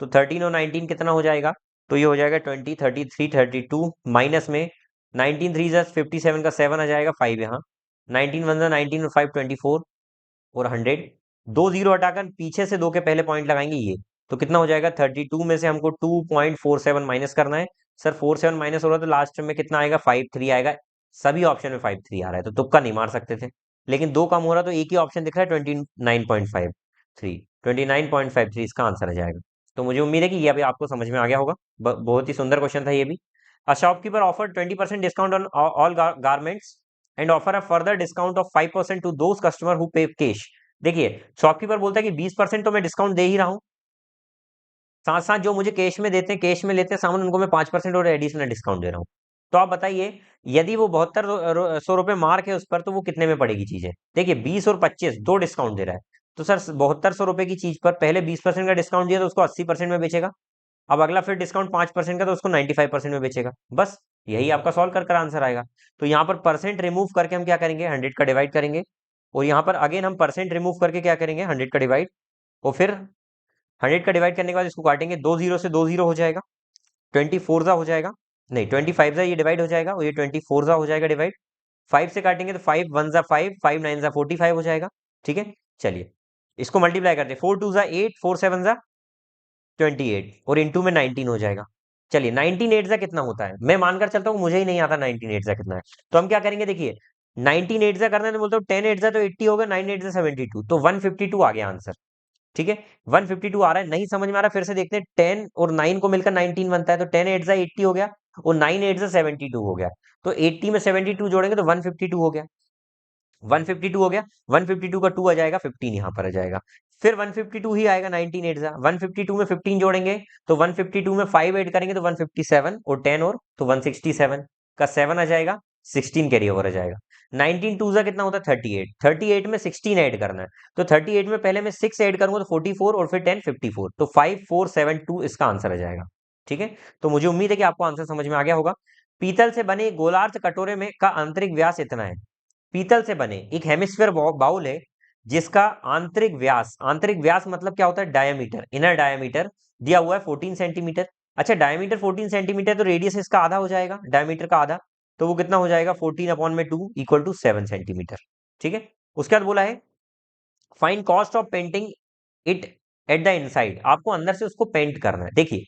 तो 13 और 19 कितना हो जाएगा? तो ये हो जाएगा 20 33 32, माइनस में 19 3 जा 57 का 7 आ जाएगा, 5 यहाँ, 19 1 जा 19 और 5 24, और 100। दो जीरो हटाकर पीछे से दो के पहले पॉइंट लगाएंगे ये, तो कितना हो जाएगा? 32 में से हमको 2.47 माइनस करना है। सर 47 माइनस हो रहा है तो लास्ट में कितना आएगा? 53 आएगा। सभी ऑप्शन में 53 आ रहा है, तो तुक्का नहीं मार सकते थे, लेकिन दो कम हो रहा तो एक ही ऑप्शन दिख रहा है 29.53, 29.53 इसका आंसर आ जाएगा। तो मुझे उम्मीद है कि ये अभी आपको समझ में आ गया होगा। बहुत ही सुंदर क्वेश्चन था ये भी। A shopkeeper offer 20% discount on all garments and offer a further discount of 5% to those customer who pay cash. देखिए शॉपकीपर बोलता है कि 20% तो मैं डिस्काउंट दे ही रहा हूं, साथ साथ जो मुझे कैश में देते हैं, कैश में लेते हैं सामान, उनको मैं 5% और एडिशनल डिस्काउंट दे रहा हूँ। तो आप बताइए, यदि वो 7200 रुपये मार्क है उस पर, तो वो कितने में पड़ेगी चीजें? देखिए 20 और 25 दो डिस्काउंट दे रहा है, तो सर 7200 रुपये की चीज पर पहले 20% का डिस्काउंट दिया तो उसको 80% में बेचेगा। अब अगला फिर डिस्काउंट 5% का, तो उसको 95% में बेचेगा। बस यही आपका सॉल्व कर कर आंसर आएगा। तो यहाँ पर परसेंट रिमूव करके हम क्या करेंगे, 100 का डिवाइड करेंगे, और यहाँ पर अगेन हम परसेंट रिमूव करके क्या करेंगे, 100 का डिवाइड, और फिर 100 का डिवाइड करने के बाद इसको काटेंगे, 2 जीरो से 2 जीरो हो जाएगा, 24 जा हो जाएगा, नहीं 25 जा ये डिवाइड हो जाएगा, और ये 24 जा हो जाएगा डिवाइड, 5 से काटेंगे तो 5 1 जा 5, 5 9 जा 45 हो जाएगा। ठीक है, चलिए इसको मल्टीप्लाई करते हैं, 4 2 जा 8, 4 7 जा 28, और इंटू में 19 हो जाएगा। चलिए 19 8 जा कितना होता है, मैं मानकर चलता हूँ मुझे ही नहीं आता 19 8 जा कितना है, तो हम क्या करेंगे, देखिए 19 8 जा करना है तो बोलता हूँ 10 8 जा तो 80 होगा, 9 8 जा 72, तो 152 आ गया आंसर। ठीक है, 152 आ रहा है, नहीं समझ में आ रहा फिर से देखते हैं, 10 और 9 को मिलकर 19 बनता है, तो 10 8 जा 80 हो गया, और 9 8 जा 72 हो गया, तो 80 में 72 जोड़ेंगे तो 152 हो गया, 152 हो गया, 152 का 2 आ जाएगा, 15 यहाँ पर आ जाएगा, फिर 152 ही आएगा 19 8 जा, 152 में 15 जोड़ेंगे तो 152 में 5 ऐड करेंगे तो 157, और 10 और तो 167 का 7 आ जाएगा, 16 कैरी ओवर आ जाएगा। 19 2 जा कितना होता है, 38, 38 में 16 ऐड करना है, तो 38 में पहले मैं 6 ऐड करूंगा तो 44, और फिर 10 54, तो 5472 इसका आंसर आ जाएगा। ठीक है, तो मुझे उम्मीद है कि आपको आंसर समझ में आ गया होगा। पीतल से बने गोलार्ध कटोरे में का आंतरिक व्यास इतना है, पीतल से बने एक हेमिस्फीयर बाउल है जिसका आंतरिक व्यास मतलब क्या होता है, डायमीटर, इनर डायमीटर दिया हुआ है 14 सेंटीमीटर। अच्छा, डायमीटर 14 सेंटीमीटर, तो रेडियस इसका आधा हो जाएगा, डायमीटर का आधा, तो वो कितना हो जाएगा, 14 अपॉन में 2 इक्वल टू 7 सेंटीमीटर। ठीक है, उसके बाद बोला है find cost of painting it at the inside, आपको अंदर से उसको पेंट करना है। देखिए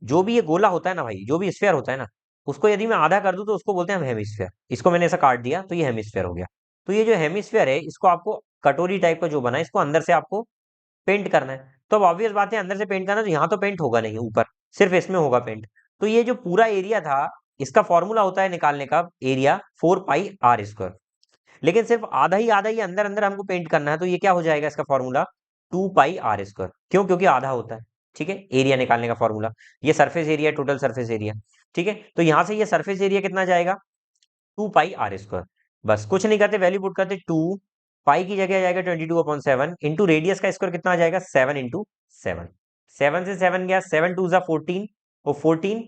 जो भी ये गोला होता है ना भाई, जो भी स्फीयर होता है ना, उसको यदि मैं आधा कर दूं तो उसको बोलते हैं हम हेमिस्फीयर, इसको मैंने ऐसा काट दिया तो ये हेमिस्फीयर हो गया। तो ये जो हेमिस्फीयर है इसको आपको कटोरी टाइप का जो बना है इसको अंदर से आपको पेंट करना है। तो अब ऑब्वियस बात है अंदर से पेंट करना, तो यहाँ तो पेंट होगा नहीं, ऊपर सिर्फ इसमें होगा पेंट। तो ये जो पूरा एरिया था इसका फॉर्मूला होता है निकालने का, एरिया 4 पाई r स्क्वायर, लेकिन सिर्फ आधा ही अंदर अंदर हमको पेंट करना है, तो ये क्या हो जाएगा इसका फॉर्मूला, 2 पाई r स्क्वायर, क्यों, क्योंकि आधा होता है। ठीक है, एरिया निकालने का फॉर्मूला, ये surface area, total surface area. ठीक है, तो यहां से ये सरफेस एरिया कितना जाएगा, 2 पाई r स्क्वायर, बस कुछ नहीं करते, वैल्यू पुट करते, 2 पाई की जगह आ जाएगा 22/7 इंटू रेडियस का स्क्वायर कितना आ जाएगा, 7 इंटू 7, 7 से 7 गया, 7 2 जा 14, और 14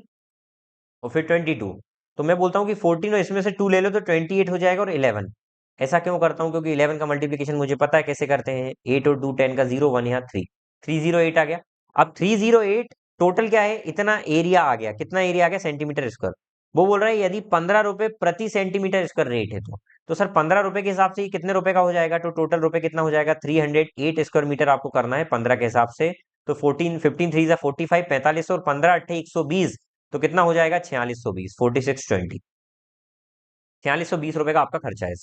और फिर 22, तो मैं बोलता हूँ कि 14 और इसमें से 2 ले लो तो 28 हो जाएगा, और 11, ऐसा क्यों करता हूँ, क्योंकि 11 का मल्टीप्लीकेशन मुझे पता है कैसे करते हैं, 8 और 2 10 का 0 1 यहाँ 3, 308 आ गया। अब 308 टोटल क्या है, इतना एरिया आ गया, कितना एरिया आ गया, सेंटीमीटर स्क्वायर। वो बोल रहा है यदि 15 रुपए प्रति सेंटीमीटर स्क्वायर रेट है, तो सर 15 रुपए के हिसाब से ये कितने रुपए का हो जाएगा, तो टोटल रुपए कितना हो जाएगा, 308 स्क्वायर मीटर आपको करना है 15 के हिसाब से, तो 14 15 3 45, 45 और 15 8 120, तो कितना हो जाएगा, 4620, 4620, 4620 रुपए का आपका खर्चा है।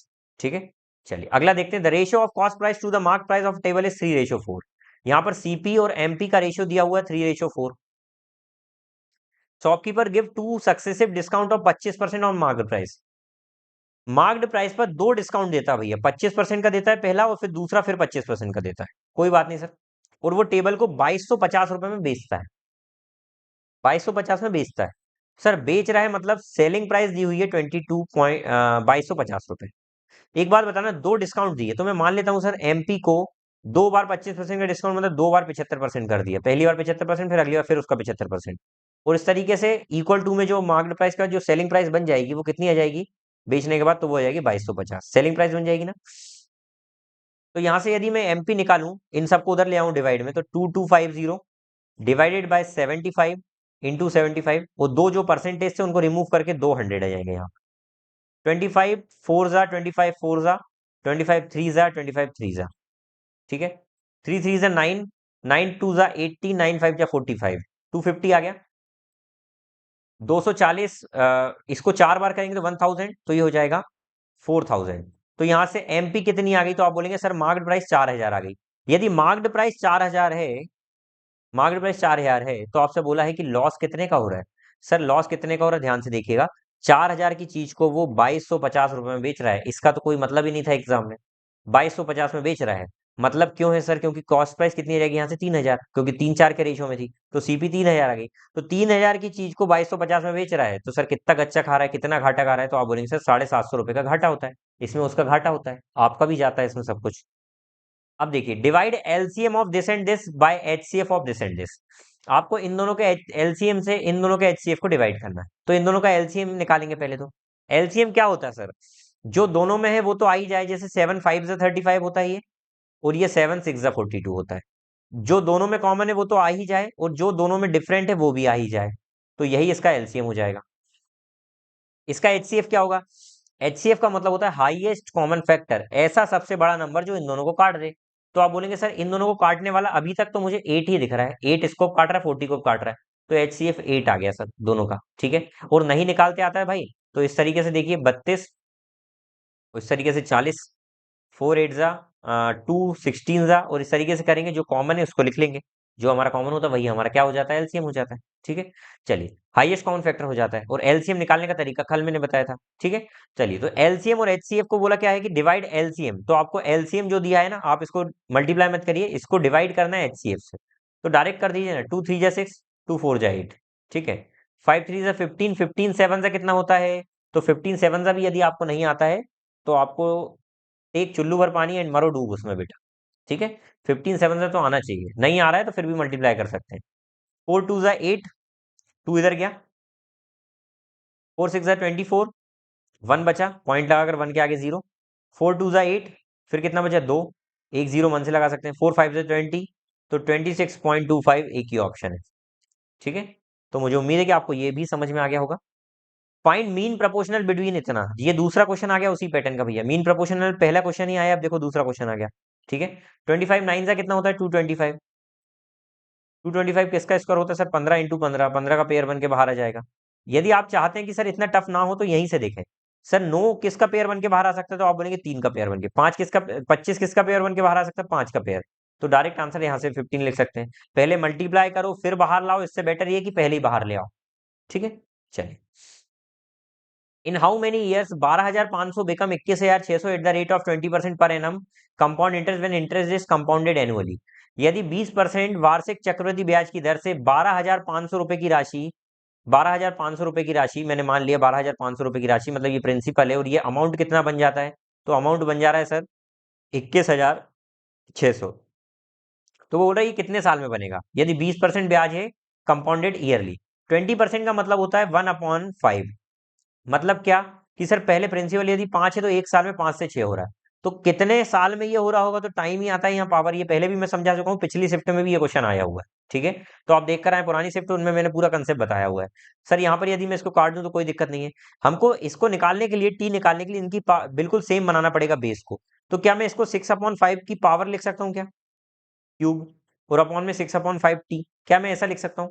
ठीक है, चलिए अगला देखते हैं, the ratio of cost price to the mark price of table is 3:4। यहाँ पर सीपी और एमपी का रेशियो दिया हुआ है 3:4। Shopkeeper give two successive discount of 25% on marked price, marked price पर दो डिस्काउंट देता है भैया, 25% का देता है पहला, और फिर दूसरा फिर 25% का देता है, कोई बात नहीं सर, और वो टेबल को 2250 रुपए में बेचता है, 2250 में बेचता है। सर बेच रहा है मतलब सेलिंग प्राइस दी हुई है 2250 रुपए। एक बात बताना, दो डिस्काउंट दिए तो मैं मान लेता हूं सर एमपी को दो बार 25% का डिस्काउंट, मतलब दो बार 75% कर दिया, पहली बार 75%, फिर अगली बार फिर उसका 75%, और इस तरीके से इक्वल टू में जो मार्केट प्राइस का जो सेलिंग प्राइस बन जाएगी वो कितनी आ जाएगी बेचने के बाद, तो वो आ जाएगी 2250, सेलिंग प्राइस बन जाएगी ना। तो यहां से यदि मैं एमपी निकालूं, इन सबको उधर ले आऊं डिवाइड में, तो 2250 डिवाइडेड बाय 75 इंटू 75, वो दो जो परसेंटेज थे उनको रिमूव करके 200 आ जाएंगे यहाँ, 25 4 जा 25 4 जा 25 3 जा 25 3 जा, ठीक है, 3 3 जा 9, 9 2 जा 80, 9 5 जा 45, 250 आ गया, 240, इसको 4 बार करेंगे तो 1000, तो ये हो जाएगा 4000। तो यहां से एमपी कितनी आ गई, तो आप बोलेंगे सर मार्केट प्राइस 4000 आ गई। यदि मार्केट प्राइस 4000 है, मार्केट प्राइस 4000 है, तो आपसे बोला है कि लॉस कितने का हो रहा है। सर लॉस कितने का हो रहा है, ध्यान से देखिएगा, 4000 की चीज को वो 2250 रुपए में बेच रहा है, इसका तो कोई मतलब ही नहीं था एग्जाम में, 2250 में बेच रहा है, मतलब क्यों है सर, क्योंकि कॉस्ट प्राइस कितनी आ जाएगी यहाँ से 3000, क्योंकि 3 4 के रेशियो में थी, तो सीपी 3000 आ गई, तो 3000 की चीज को 2250 में बेच रहा है, तो सर कितना कच्चा खा रहा है, कितना घाटा खा रहा है, तो आप बोलेंगे सर 750 रुपए का घाटा होता है, इसमें उसका घाटा होता है, आपका भी जाता है इसमें सब कुछ। अब देखिए divide LCM of this and this by HCF of this and this, आपको इन दोनों के एलसीएम से इन दोनों के एचसीएफ को डिवाइड करना है। तो इन दोनों का एलसीएम निकालेंगे पहले। तो एलसीएम क्या होता है सर, जो दोनों में है वो तो आ ही जाए, जैसे 7 5 35 होता है ये, और ये 7 6 42 होता है। जो दोनों में कॉमन है वो तो आ ही जाए, और जो दोनों में डिफरेंट है वो भी आ ही जाए। तो यही इसका एलसीएम हो जाएगा। इसका एचसीएफ क्या होगा? एचसीएफ का मतलब होता है हाईएस्ट कॉमन फैक्टर, ऐसा सबसे बड़ा नंबर जो इन दोनों को काट दे। तो आप बोलेंगे सर इन दोनों को काटने वाला अभी तक तो मुझे 8 ही दिख रहा है, 8 इसको काट रहा है, 40 को काट रहा है, तो एचसीएफ 8 आ गया सर दोनों का। ठीक है, और नहीं निकालते आता है भाई, तो इस तरीके से देखिए 32, इस तरीके से 40, 4 8 जा 2 16 जा, और इस तरीके से करेंगे, जो कॉमन है उसको लिख लेंगे, जो हमारा कॉमन होता है वही हमारा क्या हो जाता है, एलसीएम हो जाता है। ठीक है, चलिए हाईएस्ट कॉमन फैक्टर हो जाता है, और एलसीएम निकालने का तरीका कल मैंने बताया था। ठीक है, चलिए तो एलसीएम और एचसीएफ को बोला क्या है कि डिवाइड एलसीएम, तो आपको एलसीएम जो दिया है ना, आप इसको मल्टीप्लाई मत करिए, इसको डिवाइड करना है एचसीएफ से, तो डायरेक्ट कर दीजिए ना, 2 3 जा 6, 2 4 जा 8। ठीक है, 5 3 जा 15, 15 7 जा कितना होता है, तो 15 7 जा भी यदि आपको नहीं आता है तो आपको एक चुल्लू भर पानी एंड मरो डूब उसमें बेटा। ठीक है, 15 7 से तो आना चाहिए, नहीं आ रहा है तो फिर भी मल्टीप्लाई कर सकते हैं। 4 2 जा 8, 2 इधर गया, 4 6 जा 24, 1 बचा, पॉइंट लगाकर 1 के आगे 0, 4 2 जा 8, फिर कितना बचा 2, एक 0 1 से लगा सकते हैं, 4 5 जा 20, तो 26.25 एक ही ऑप्शन है। ठीक है, तो मुझे उम्मीद है कि आपको ये भी समझ में आ गया होगा। फाइंड मीन प्रोपोर्शनल बिटवीन इतना, ये दूसरा क्वेश्चन आ गया उसी पैटर्न का भैया, मीन प्रोपोर्शनल पहला क्वेश्चन ही आया, अब देखो दूसरा क्वेश्चन आ गया। ठीक है, 25 9 जा कितना होता है 225, 225 किसका स्क्वायर होता है सर, 15 इंटू 15, 15 का पेयर बन के बाहर आ जाएगा। यदि आप चाहते हैं कि सर इतना टफ ना हो तो यहीं से देखें, सर 9 किसका पेयर बन के बाहर आ सकता है, तो आप बोलेंगे 3 का पेयर बन के, 5 किसका, 25 किसका पेयर बन के बाहर आ सकता है, 5 का पेयर। तो डायरेक्ट आंसर यहाँ से 15 लिख सकते हैं। पहले मल्टीप्लाई करो फिर बाहर लाओ, इससे बेटर ये कि पहले ही बाहर ले आओ। ठीक है, चलिए in how many years 12,500 become 21,600 at the rate of 20% per annum compound interest when interest is compounded annually. यदि 20% वार्षिक चक्रवृद्धि ब्याज की दर से 12,500 रुपए की राशि, 12,500 रुपए की राशि, मैंने मान लिया 12,500 रुपए की राशि, मतलब ये प्रिंसिपल है, और ये अमाउंट कितना बन जाता है, तो अमाउंट बन जा रहा है सर 21,600। तो वो बोल रहा है ये कितने साल में बनेगा, यदि 20% ब्याज है कंपाउंडेड ईयरली, 20% का मतलब होता है 1/5। मतलब क्या कि सर पहले प्रिंसिपल यदि 5 है तो एक साल में 5 से 6 हो रहा है, तो कितने साल में ये हो रहा होगा, तो टाइम ही आता है यहाँ पावर, ये पहले भी मैं समझा चुका हूँ, पिछली शिफ्ट में भी ये क्वेश्चन आया हुआ है। ठीक है, तो आप देख कर आए पुरानी शिफ्ट, उनमें मैंने पूरा कंसेप्ट बताया हुआ है। सर यहाँ पर यदि मैं इसको काट दूं तो कोई दिक्कत नहीं है, हमको इसको निकालने के लिए, टी निकालने के लिए इनकी बिल्कुल सेम बनाना पड़ेगा बेस को। तो क्या मैं इसको 6/5 की पावर लिख सकता हूँ क्या, क्यूब, और अपॉन में 6/5 टी, क्या मैं ऐसा लिख सकता हूँ?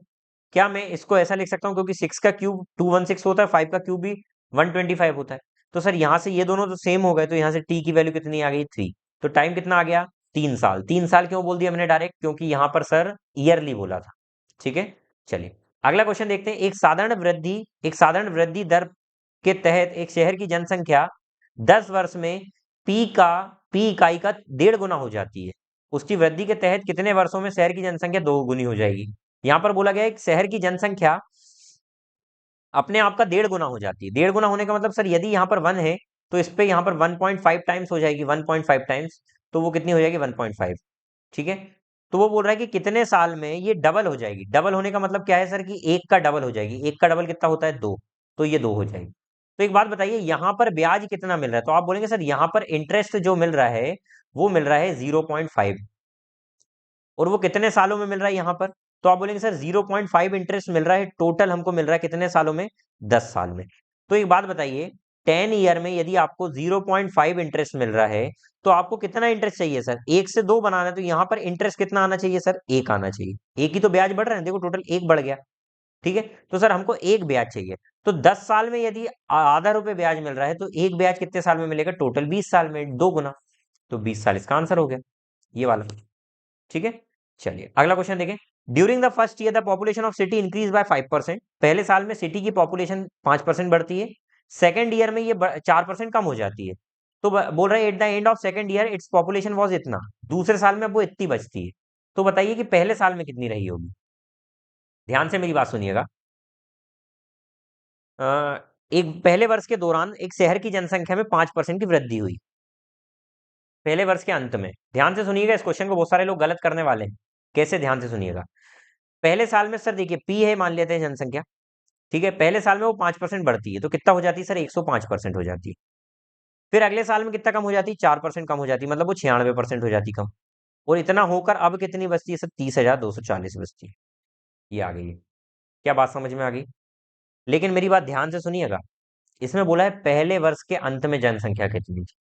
क्या मैं इसको ऐसा लिख सकता हूँ, क्योंकि 6 का क्यूब 216 होता है, 5 का क्यूब भी 125 होता है। तो सर यहाँ से ये दोनों तो सेम हो गए, तो यहाँ से टी की वैल्यू कितनी आ गई 3, तो टाइम कितना आ गया 3 साल। 3 साल क्यों बोल दिया मैंने डायरेक्ट, क्योंकि यहाँ पर सर ईयरली बोला था। ठीक है, चलिए अगला क्वेश्चन देखते हैं। एक साधारण वृद्धि दर के तहत एक शहर की जनसंख्या 10 वर्ष में पी इकाई का 1.5 गुना हो जाती है, उसकी वृद्धि के तहत कितने वर्षों में शहर की जनसंख्या 2 गुनी हो जाएगी। यहां पर बोला गया है शहर की जनसंख्या अपने आप का 1.5 गुना हो जाती है। 1.5 गुना होने का मतलब सर यदि यहाँ पर 1 है तो इस पे यहाँ पर 1.5 टाइम्स हो जाएगी, 1.5 टाइम्स, तो वो कितनी हो जाएगी 1.5। ठीक है, तो वो बोल रहा है कि कितने साल में ये डबल हो जाएगी। डबल होने का मतलब क्या है सर, कि एक का डबल हो जाएगी, एक का डबल कितना होता है 2, तो ये 2 हो जाएगी। तो एक बात बताइए यहाँ पर ब्याज कितना मिल रहा है, तो आप बोलेंगे सर यहाँ पर इंटरेस्ट जो मिल रहा है वो मिल रहा है 0.5, और वो कितने सालों में मिल रहा है यहाँ पर, तो आप बोलेंगे सर 0.5 इंटरेस्ट मिल रहा है, टोटल हमको मिल रहा है कितने सालों में, 10 साल में। तो एक बात बताइए 10 ईयर में यदि आपको 0.5 इंटरेस्ट मिल रहा है तो आपको कितना इंटरेस्ट चाहिए सर, 1 से 2 बनाना है, तो यहाँ पर इंटरेस्ट कितना आना चाहिए सर, 1 आना चाहिए। एक ही तो ब्याज बढ़ रहा है, देखो टोटल 1 बढ़ गया। ठीक है, तो सर हमको 1 ब्याज चाहिए, तो 10 साल में यदि आधा रुपए ब्याज मिल रहा है तो 1 ब्याज कितने साल में मिलेगा, टोटल 20 साल में, 2 गुना, तो 20 साल इसका आंसर हो गया ये वाला। ठीक है, चलिए अगला क्वेश्चन देखें। During the first year the population of city increase by 5%, पहले साल में सिटी की पॉपुलेशन 5% बढ़ती है, सेकेंड ईयर में ये 4% कम हो जाती है। तो बोल रहे हैं at the end of second year its population was इतना, दूसरे साल में अब वो इतनी बचती है। तो बताइए कि पहले साल में कितनी रही होगी, ध्यान से मेरी बात सुनिएगा। अ, एक पहले वर्ष के दौरान एक शहर की जनसंख्या में 5% की वृद्धि हुई, पहले वर्ष के अंत में। ध्यान से सुनिएगा, इस क्वेश्चन को बहुत सारे लोग गलत करने वाले हैं, कैसे, ध्यान से सुनिएगा। पहले साल में सर देखिए पी है, मान लेते हैं जनसंख्या, ठीक है, पहले साल में वो 5% बढ़ती है, तो कितना हो जाती है सर, 105% हो जाती है। फिर अगले साल में कितना कम हो जाती है, 4% कम हो जाती है, मतलब वो 96% हो जाती कम। और इतना होकर अब कितनी बचती है सर, 30,240 बचती है। ये आ गई है। क्या बात समझ में आ गई? लेकिन मेरी बात ध्यान से सुनिएगा, इसमें बोला है पहले वर्ष के अंत में जनसंख्या कितनी थी।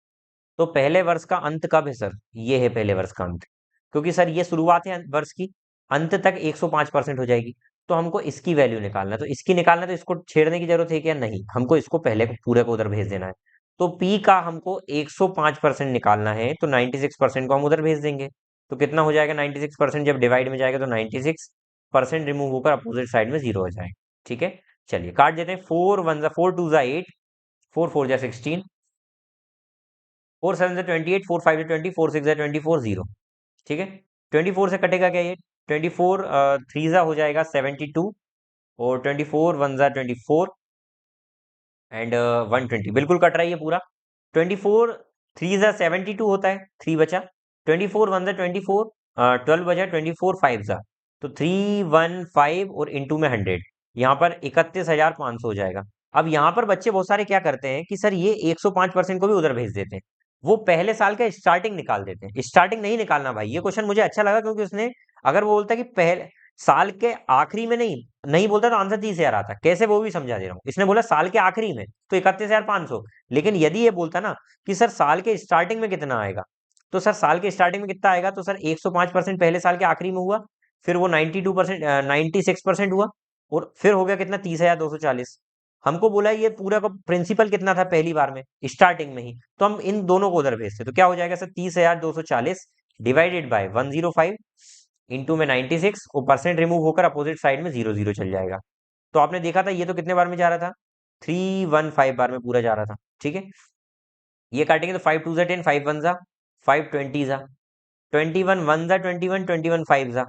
तो पहले वर्ष का अंत कब है सर, ये है पहले वर्ष का अंत। क्योंकि सर ये शुरुआत है वर्ष की, अंत तक 105% हो जाएगी। तो हमको इसकी वैल्यू निकालना है, तो इसकी निकालना है, तो इसको छेड़ने की जरूरत है क्या, नहीं, हमको इसको पहले को पूरे को उधर भेज देना है। तो पी का हमको 105% निकालना है, तो 96% को हम उधर भेज देंगे। तो कितना हो जाएगा, 96% जब डिवाइड में जाएगा तो 96% रिमूव होकर अपोजिट साइड में 0 हो जाएगा। ठीक है, चलिए काट देते हैं। 4 1 4 2 8, 4 4 16, 4 7 28, 4 5 20, 4 6 24, 0। ठीक है, 24 से कटेगा क्या ये, 24 3 हो जाएगा 72, और 24 1 24 एंड 120, बिल्कुल कट रहा है ये पूरा। 24 3 72 होता है, 3 बचा। 24 1 24, 12 बचा, 24 5 तो 315 और इंटू में 100, यहाँ पर 31,500 हो जाएगा। अब यहाँ पर बच्चे बहुत सारे क्या करते हैं कि सर ये 105% को भी उधर भेज देते हैं, वो पहले साल का स्टार्टिंग निकाल देते हैं। स्टार्टिंग नहीं निकालना भाई, ये क्वेश्चन मुझे अच्छा लगा, क्योंकि उसने अगर वो बोलता कि पहले साल के आखिरी में नहीं नहीं बोलता तो आंसर 30,000 आता। कैसे, वो भी समझा दे रहा हूँ। इसने बोला साल के आखिरी में, तो 31,500। लेकिन यदि ये बोलता ना कि सर साल के स्टार्टिंग में कितना आएगा, तो सर साल के स्टार्टिंग में कितना आएगा, तो सर 105% पहले साल के आखिरी में हुआ, फिर वो 92%, 96% हुआ, और फिर हो गया कितना, 30,240। हमको बोला ये पूरा का प्रिंसिपल कितना था पहली बार में, स्टार्टिंग में ही, तो हम इन दोनों को उधर भेजते, तो क्या हो जाएगा सर, 30,240 डिवाइडेड बाय 105 इंटू में 96, और परसेंट रिमूव होकर अपोजिट साइड में 0 0 चल जाएगा। तो आपने देखा था ये तो कितने बार में जा रहा था, 315 बार में पूरा जा रहा था। ठीक है, ये काटेंगे तो 5 2 10, 5 1 5 20 21 1 21 21 5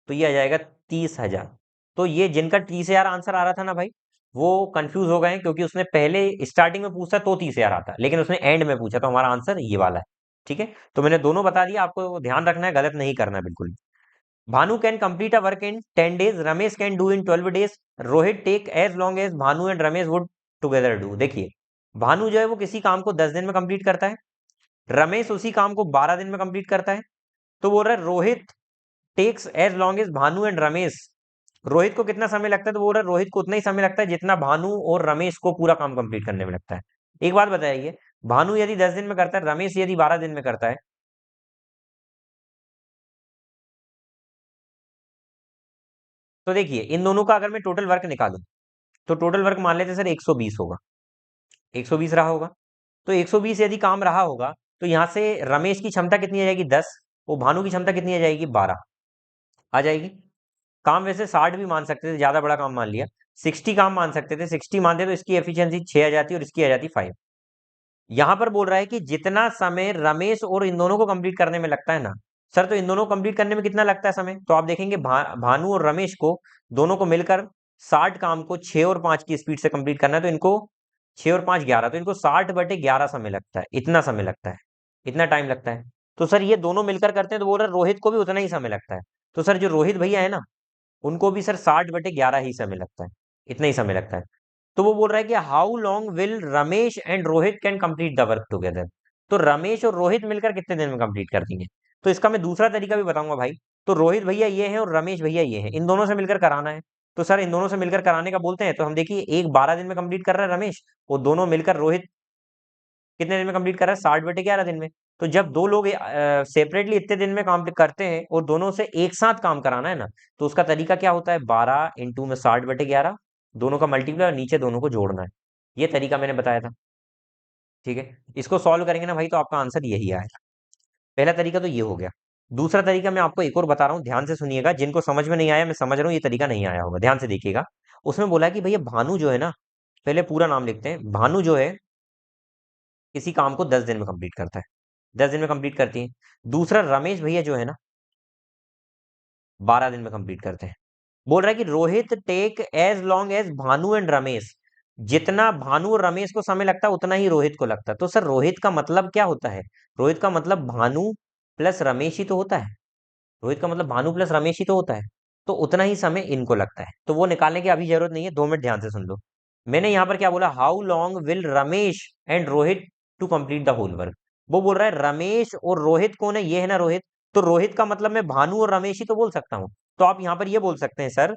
तो ये आ जाएगा 30,000। तो ये जिनका 30,000 आंसर आ रहा था ना भाई, वो कंफ्यूज हो गए, क्योंकि उसने पहले स्टार्टिंग में पूछा तो 30,000 आता, लेकिन उसने एंड में पूछा, तो हमारा आंसर ये वाला है। ठीक है, तो मैंने दोनों बता दिया, आपको ध्यान रखना है, गलत नहीं करना है बिल्कुल। Bhanu can complete a work in 10 days, Ramesh can do in 12 days, Rohit take as long as Bhanu and Ramesh would together do. देखिए, भानु जो है वो किसी काम को 10 दिन में कंप्लीट करता है, रमेश उसी काम को 12 दिन में कंप्लीट करता है। तो बोल रहा है Rohit takes as long as Bhanu and Ramesh, Rohit को कितना समय लगता है, तो बोल रहा है रोहित को उतना ही समय लगता है जितना भानु और रमेश को पूरा काम कंप्लीट करने में लगता है। एक बात बताइए, भानु यदि 10 दिन में करता है, रमेश यदि 12 दिन में करता है, तो देखिए इन दोनों का अगर मैं टोटल वर्क निकालूं, तो टोटल वर्क मान लेते हैं सर 120 होगा, 120 रहा होगा। तो 120 यदि काम रहा होगा, तो यहाँ से रमेश की क्षमता कितनी आ जाएगी, 10, और भानु की क्षमता कितनी आ जाएगी, 12 आ जाएगी। काम वैसे 60 भी मान सकते थे, ज्यादा बड़ा काम मान लिया, 60 काम मान सकते थे, 60 मानते तो इसकी एफिशिएंसी 6 आ जाती और इसकी आ जाती 5। यहाँ पर बोल रहा है कि जितना समय रमेश और इन दोनों को कंप्लीट करने में लगता है ना, सर तो इन दोनों को कंप्लीट करने में कितना लगता है समय, तो आप देखेंगे भानु और रमेश को दोनों को मिलकर 60 काम को 6 और 5 की स्पीड से कंप्लीट करना है, तो इनको 6 और 5 11, तो इनको 60/11 समय लगता है, इतना समय लगता है, इतना टाइम लगता है। तो सर ये दोनों मिलकर करते हैं, तो बोल रहे रोहित को भी उतना ही समय लगता है। तो सर जो रोहित भैया है ना, उनको भी सर 60/11 ही समय लगता है, इतना ही समय लगता है। तो वो बोल रहा है कि how long will Ramesh and Rohit can complete the work together, तो रमेश और रोहित मिलकर कितने दिन में कंप्लीट कर देंगे। तो इसका मैं दूसरा तरीका भी बताऊंगा भाई। तो रोहित भैया ये है और रमेश भैया ये है, इन दोनों से मिलकर कराना है। तो सर इन दोनों से मिलकर कराने का बोलते हैं, तो हम देखिए एक 12 दिन में कंप्लीट कर रहा है रमेश, और दोनों मिलकर रोहित कितने दिन में कंप्लीट कर रहा है, 60/11 दिन में। तो जब दो लोग सेपरेटली इतने दिन में काम करते हैं और दोनों से एक साथ काम कराना है ना, तो उसका तरीका क्या होता है, 12 इंटू में 60/11, दोनों का मल्टीप्लाई और नीचे दोनों को जोड़ना है। ये तरीका मैंने बताया था। ठीक है, इसको सॉल्व करेंगे ना भाई, तो आपका आंसर यही आएगा। पहला तरीका तो ये हो गया। दूसरा तरीका मैं आपको एक और बता रहा हूँ, ध्यान से सुनिएगा, जिनको समझ में नहीं आया, मैं समझ रहा हूँ ये तरीका नहीं आया होगा, ध्यान से देखिएगा। उसमें बोला है कि भैया भानु जो है ना, पहले पूरा नाम लिखते हैं, भानु जो है किसी काम को 10 दिन में कंप्लीट करता है, 10 दिन में कंप्लीट करती है। दूसरा रमेश भैया जो है ना, 12 दिन में कंप्लीट करते हैं। बोल रहा है कि Rohit take as long as Bhanu and Ramesh, जितना भानु और रमेश को समय लगता है उतना ही रोहित को लगता है। तो सर रोहित का मतलब क्या होता है, रोहित का मतलब भानु प्लस रमेश ही तो होता है, रोहित का मतलब भानु प्लस रमेश ही तो होता है। तो उतना ही समय इनको लगता है, तो वो निकालने की अभी जरूरत नहीं है, 2 मिनट ध्यान से सुन लो। मैंने यहाँ पर क्या बोला, how long will Ramesh and Rohit to complete the whole work. वो बोल रहा है रमेश और रोहित कौन है, ये है ना रोहित, तो रोहित का मतलब मैं भानु और रमेश ही तो बोल सकता हूँ। तो आप यहाँ पर ये बोल सकते हैं सर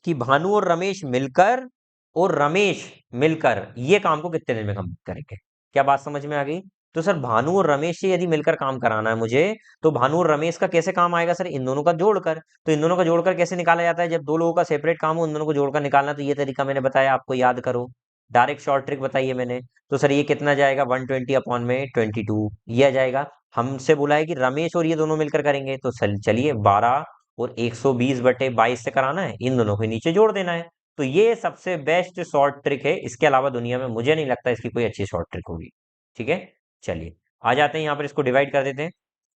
कि भानु और रमेश मिलकर, और रमेश मिलकर ये काम को कितने दिन में कंप्लीट करेंगे। क्या बात समझ में आ गई? तो सर भानु और रमेश से यदि मिलकर काम कराना है मुझे, तो भानु और रमेश का कैसे काम आएगा सर, इन दोनों का जोड़कर। तो इन दोनों का जोड़कर कैसे निकाला जाता है, जब दो लोगों का सेपरेट काम हो उन दोनों को जोड़कर निकालना, तो ये तरीका मैंने बताया आपको, याद करो। डायरेक्ट शॉर्ट ट्रिक बताई है मैंने। तो सर ये कितना जाएगा, 120 अपॉन में 22, ये आ जाएगा। हमसे बोला है कि रमेश और ये दोनों मिलकर करेंगे, तो चलिए 12 और 120/22 से कराना है, इन दोनों को नीचे जोड़ देना है। तो ये सबसे बेस्ट शॉर्ट ट्रिक है, इसके अलावा दुनिया में मुझे नहीं लगता इसकी कोई अच्छी शॉर्ट ट्रिक होगी। ठीक है, चलिए आ जाते हैं यहाँ पर, इसको डिवाइड कर देते हैं।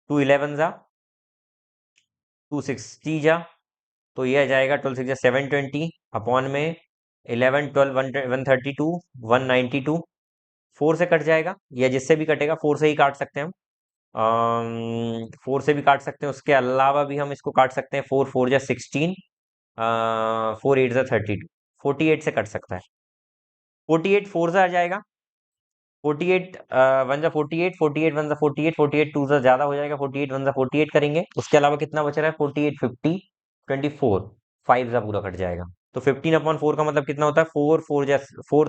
2 11 जा, 2 60 जा, तो ये आ जाएगा 12 6 720 अपॉन में 11 12 132 192। 4 से कट जाएगा, या जिससे भी कटेगा, 4 से ही काट सकते हैं हम। 4 से भी काट सकते हैं, उसके अलावा भी हम इसको काट सकते हैं। 4 4 जा 16, 4 8 जा 32, 48 से कट सकता है। 48 4 जा आ जाएगा, 48 1 जा 48, 48 1 जा 48, 48 2 जा ज्यादा हो जाएगा, 48 1 जा 48 करेंगे। उसके अलावा कितना बच रहा है, 48 50 24, 5 जा पूरा कट जाएगा। तो 15/4 का मतलब कितना होता है, 4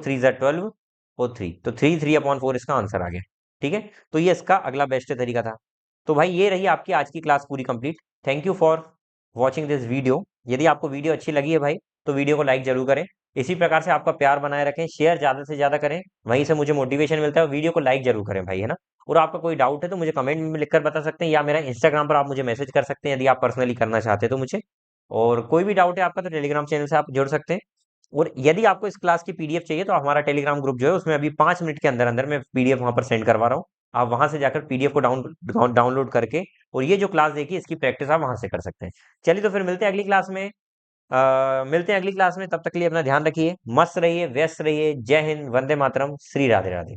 3 जा 12 और 3, तो 3/4 इसका आंसर आ गया। ठीक है, तो ये इसका अगला बेस्ट तरीका था। तो भाई ये रही आपकी आज की क्लास पूरी complete. Thank you for watching this video. यदि आपको वीडियो अच्छी लगी है भाई, तो वीडियो को लाइक जरूर करें। इसी प्रकार से आपका प्यार बनाए रखें, शेयर ज्यादा से ज्यादा करें, वहीं से मुझे मोटिवेशन मिलता है। वीडियो को लाइक जरूर करें भाई, है ना। और आपका कोई डाउट है तो मुझे कमेंट में लिखकर बता सकते हैं, या मेरा इंस्टाग्राम पर आप मुझे मैसेज कर सकते हैं, यदि आप पर्सनली करना चाहते हैं तो मुझे। और कोई भी डाउट है आपका तो टेलीग्राम चैनल से आप जुड़ सकते हैं। और यदि आपको इस क्लास की पीडीएफ चाहिए, तो हमारा टेलीग्राम ग्रुप जो है, उसमें अभी 5 मिनट के अंदर अंदर मैं पीडीएफ वहां पर सेंड करवा रहा हूँ। आप वहां से जाकर पीडीएफ को डाउनलोड करके, और ये जो क्लास देखिए इसकी प्रैक्टिस आप वहां से कर सकते हैं। चलिए, तो फिर मिलते हैं अगली क्लास में। मिलते हैं अगली क्लास में, तब तक के लिए अपना ध्यान रखिए, मस्त रहिए, व्यस्त रहिए। जय हिंद, वंदे मातरम, श्री राधे राधे।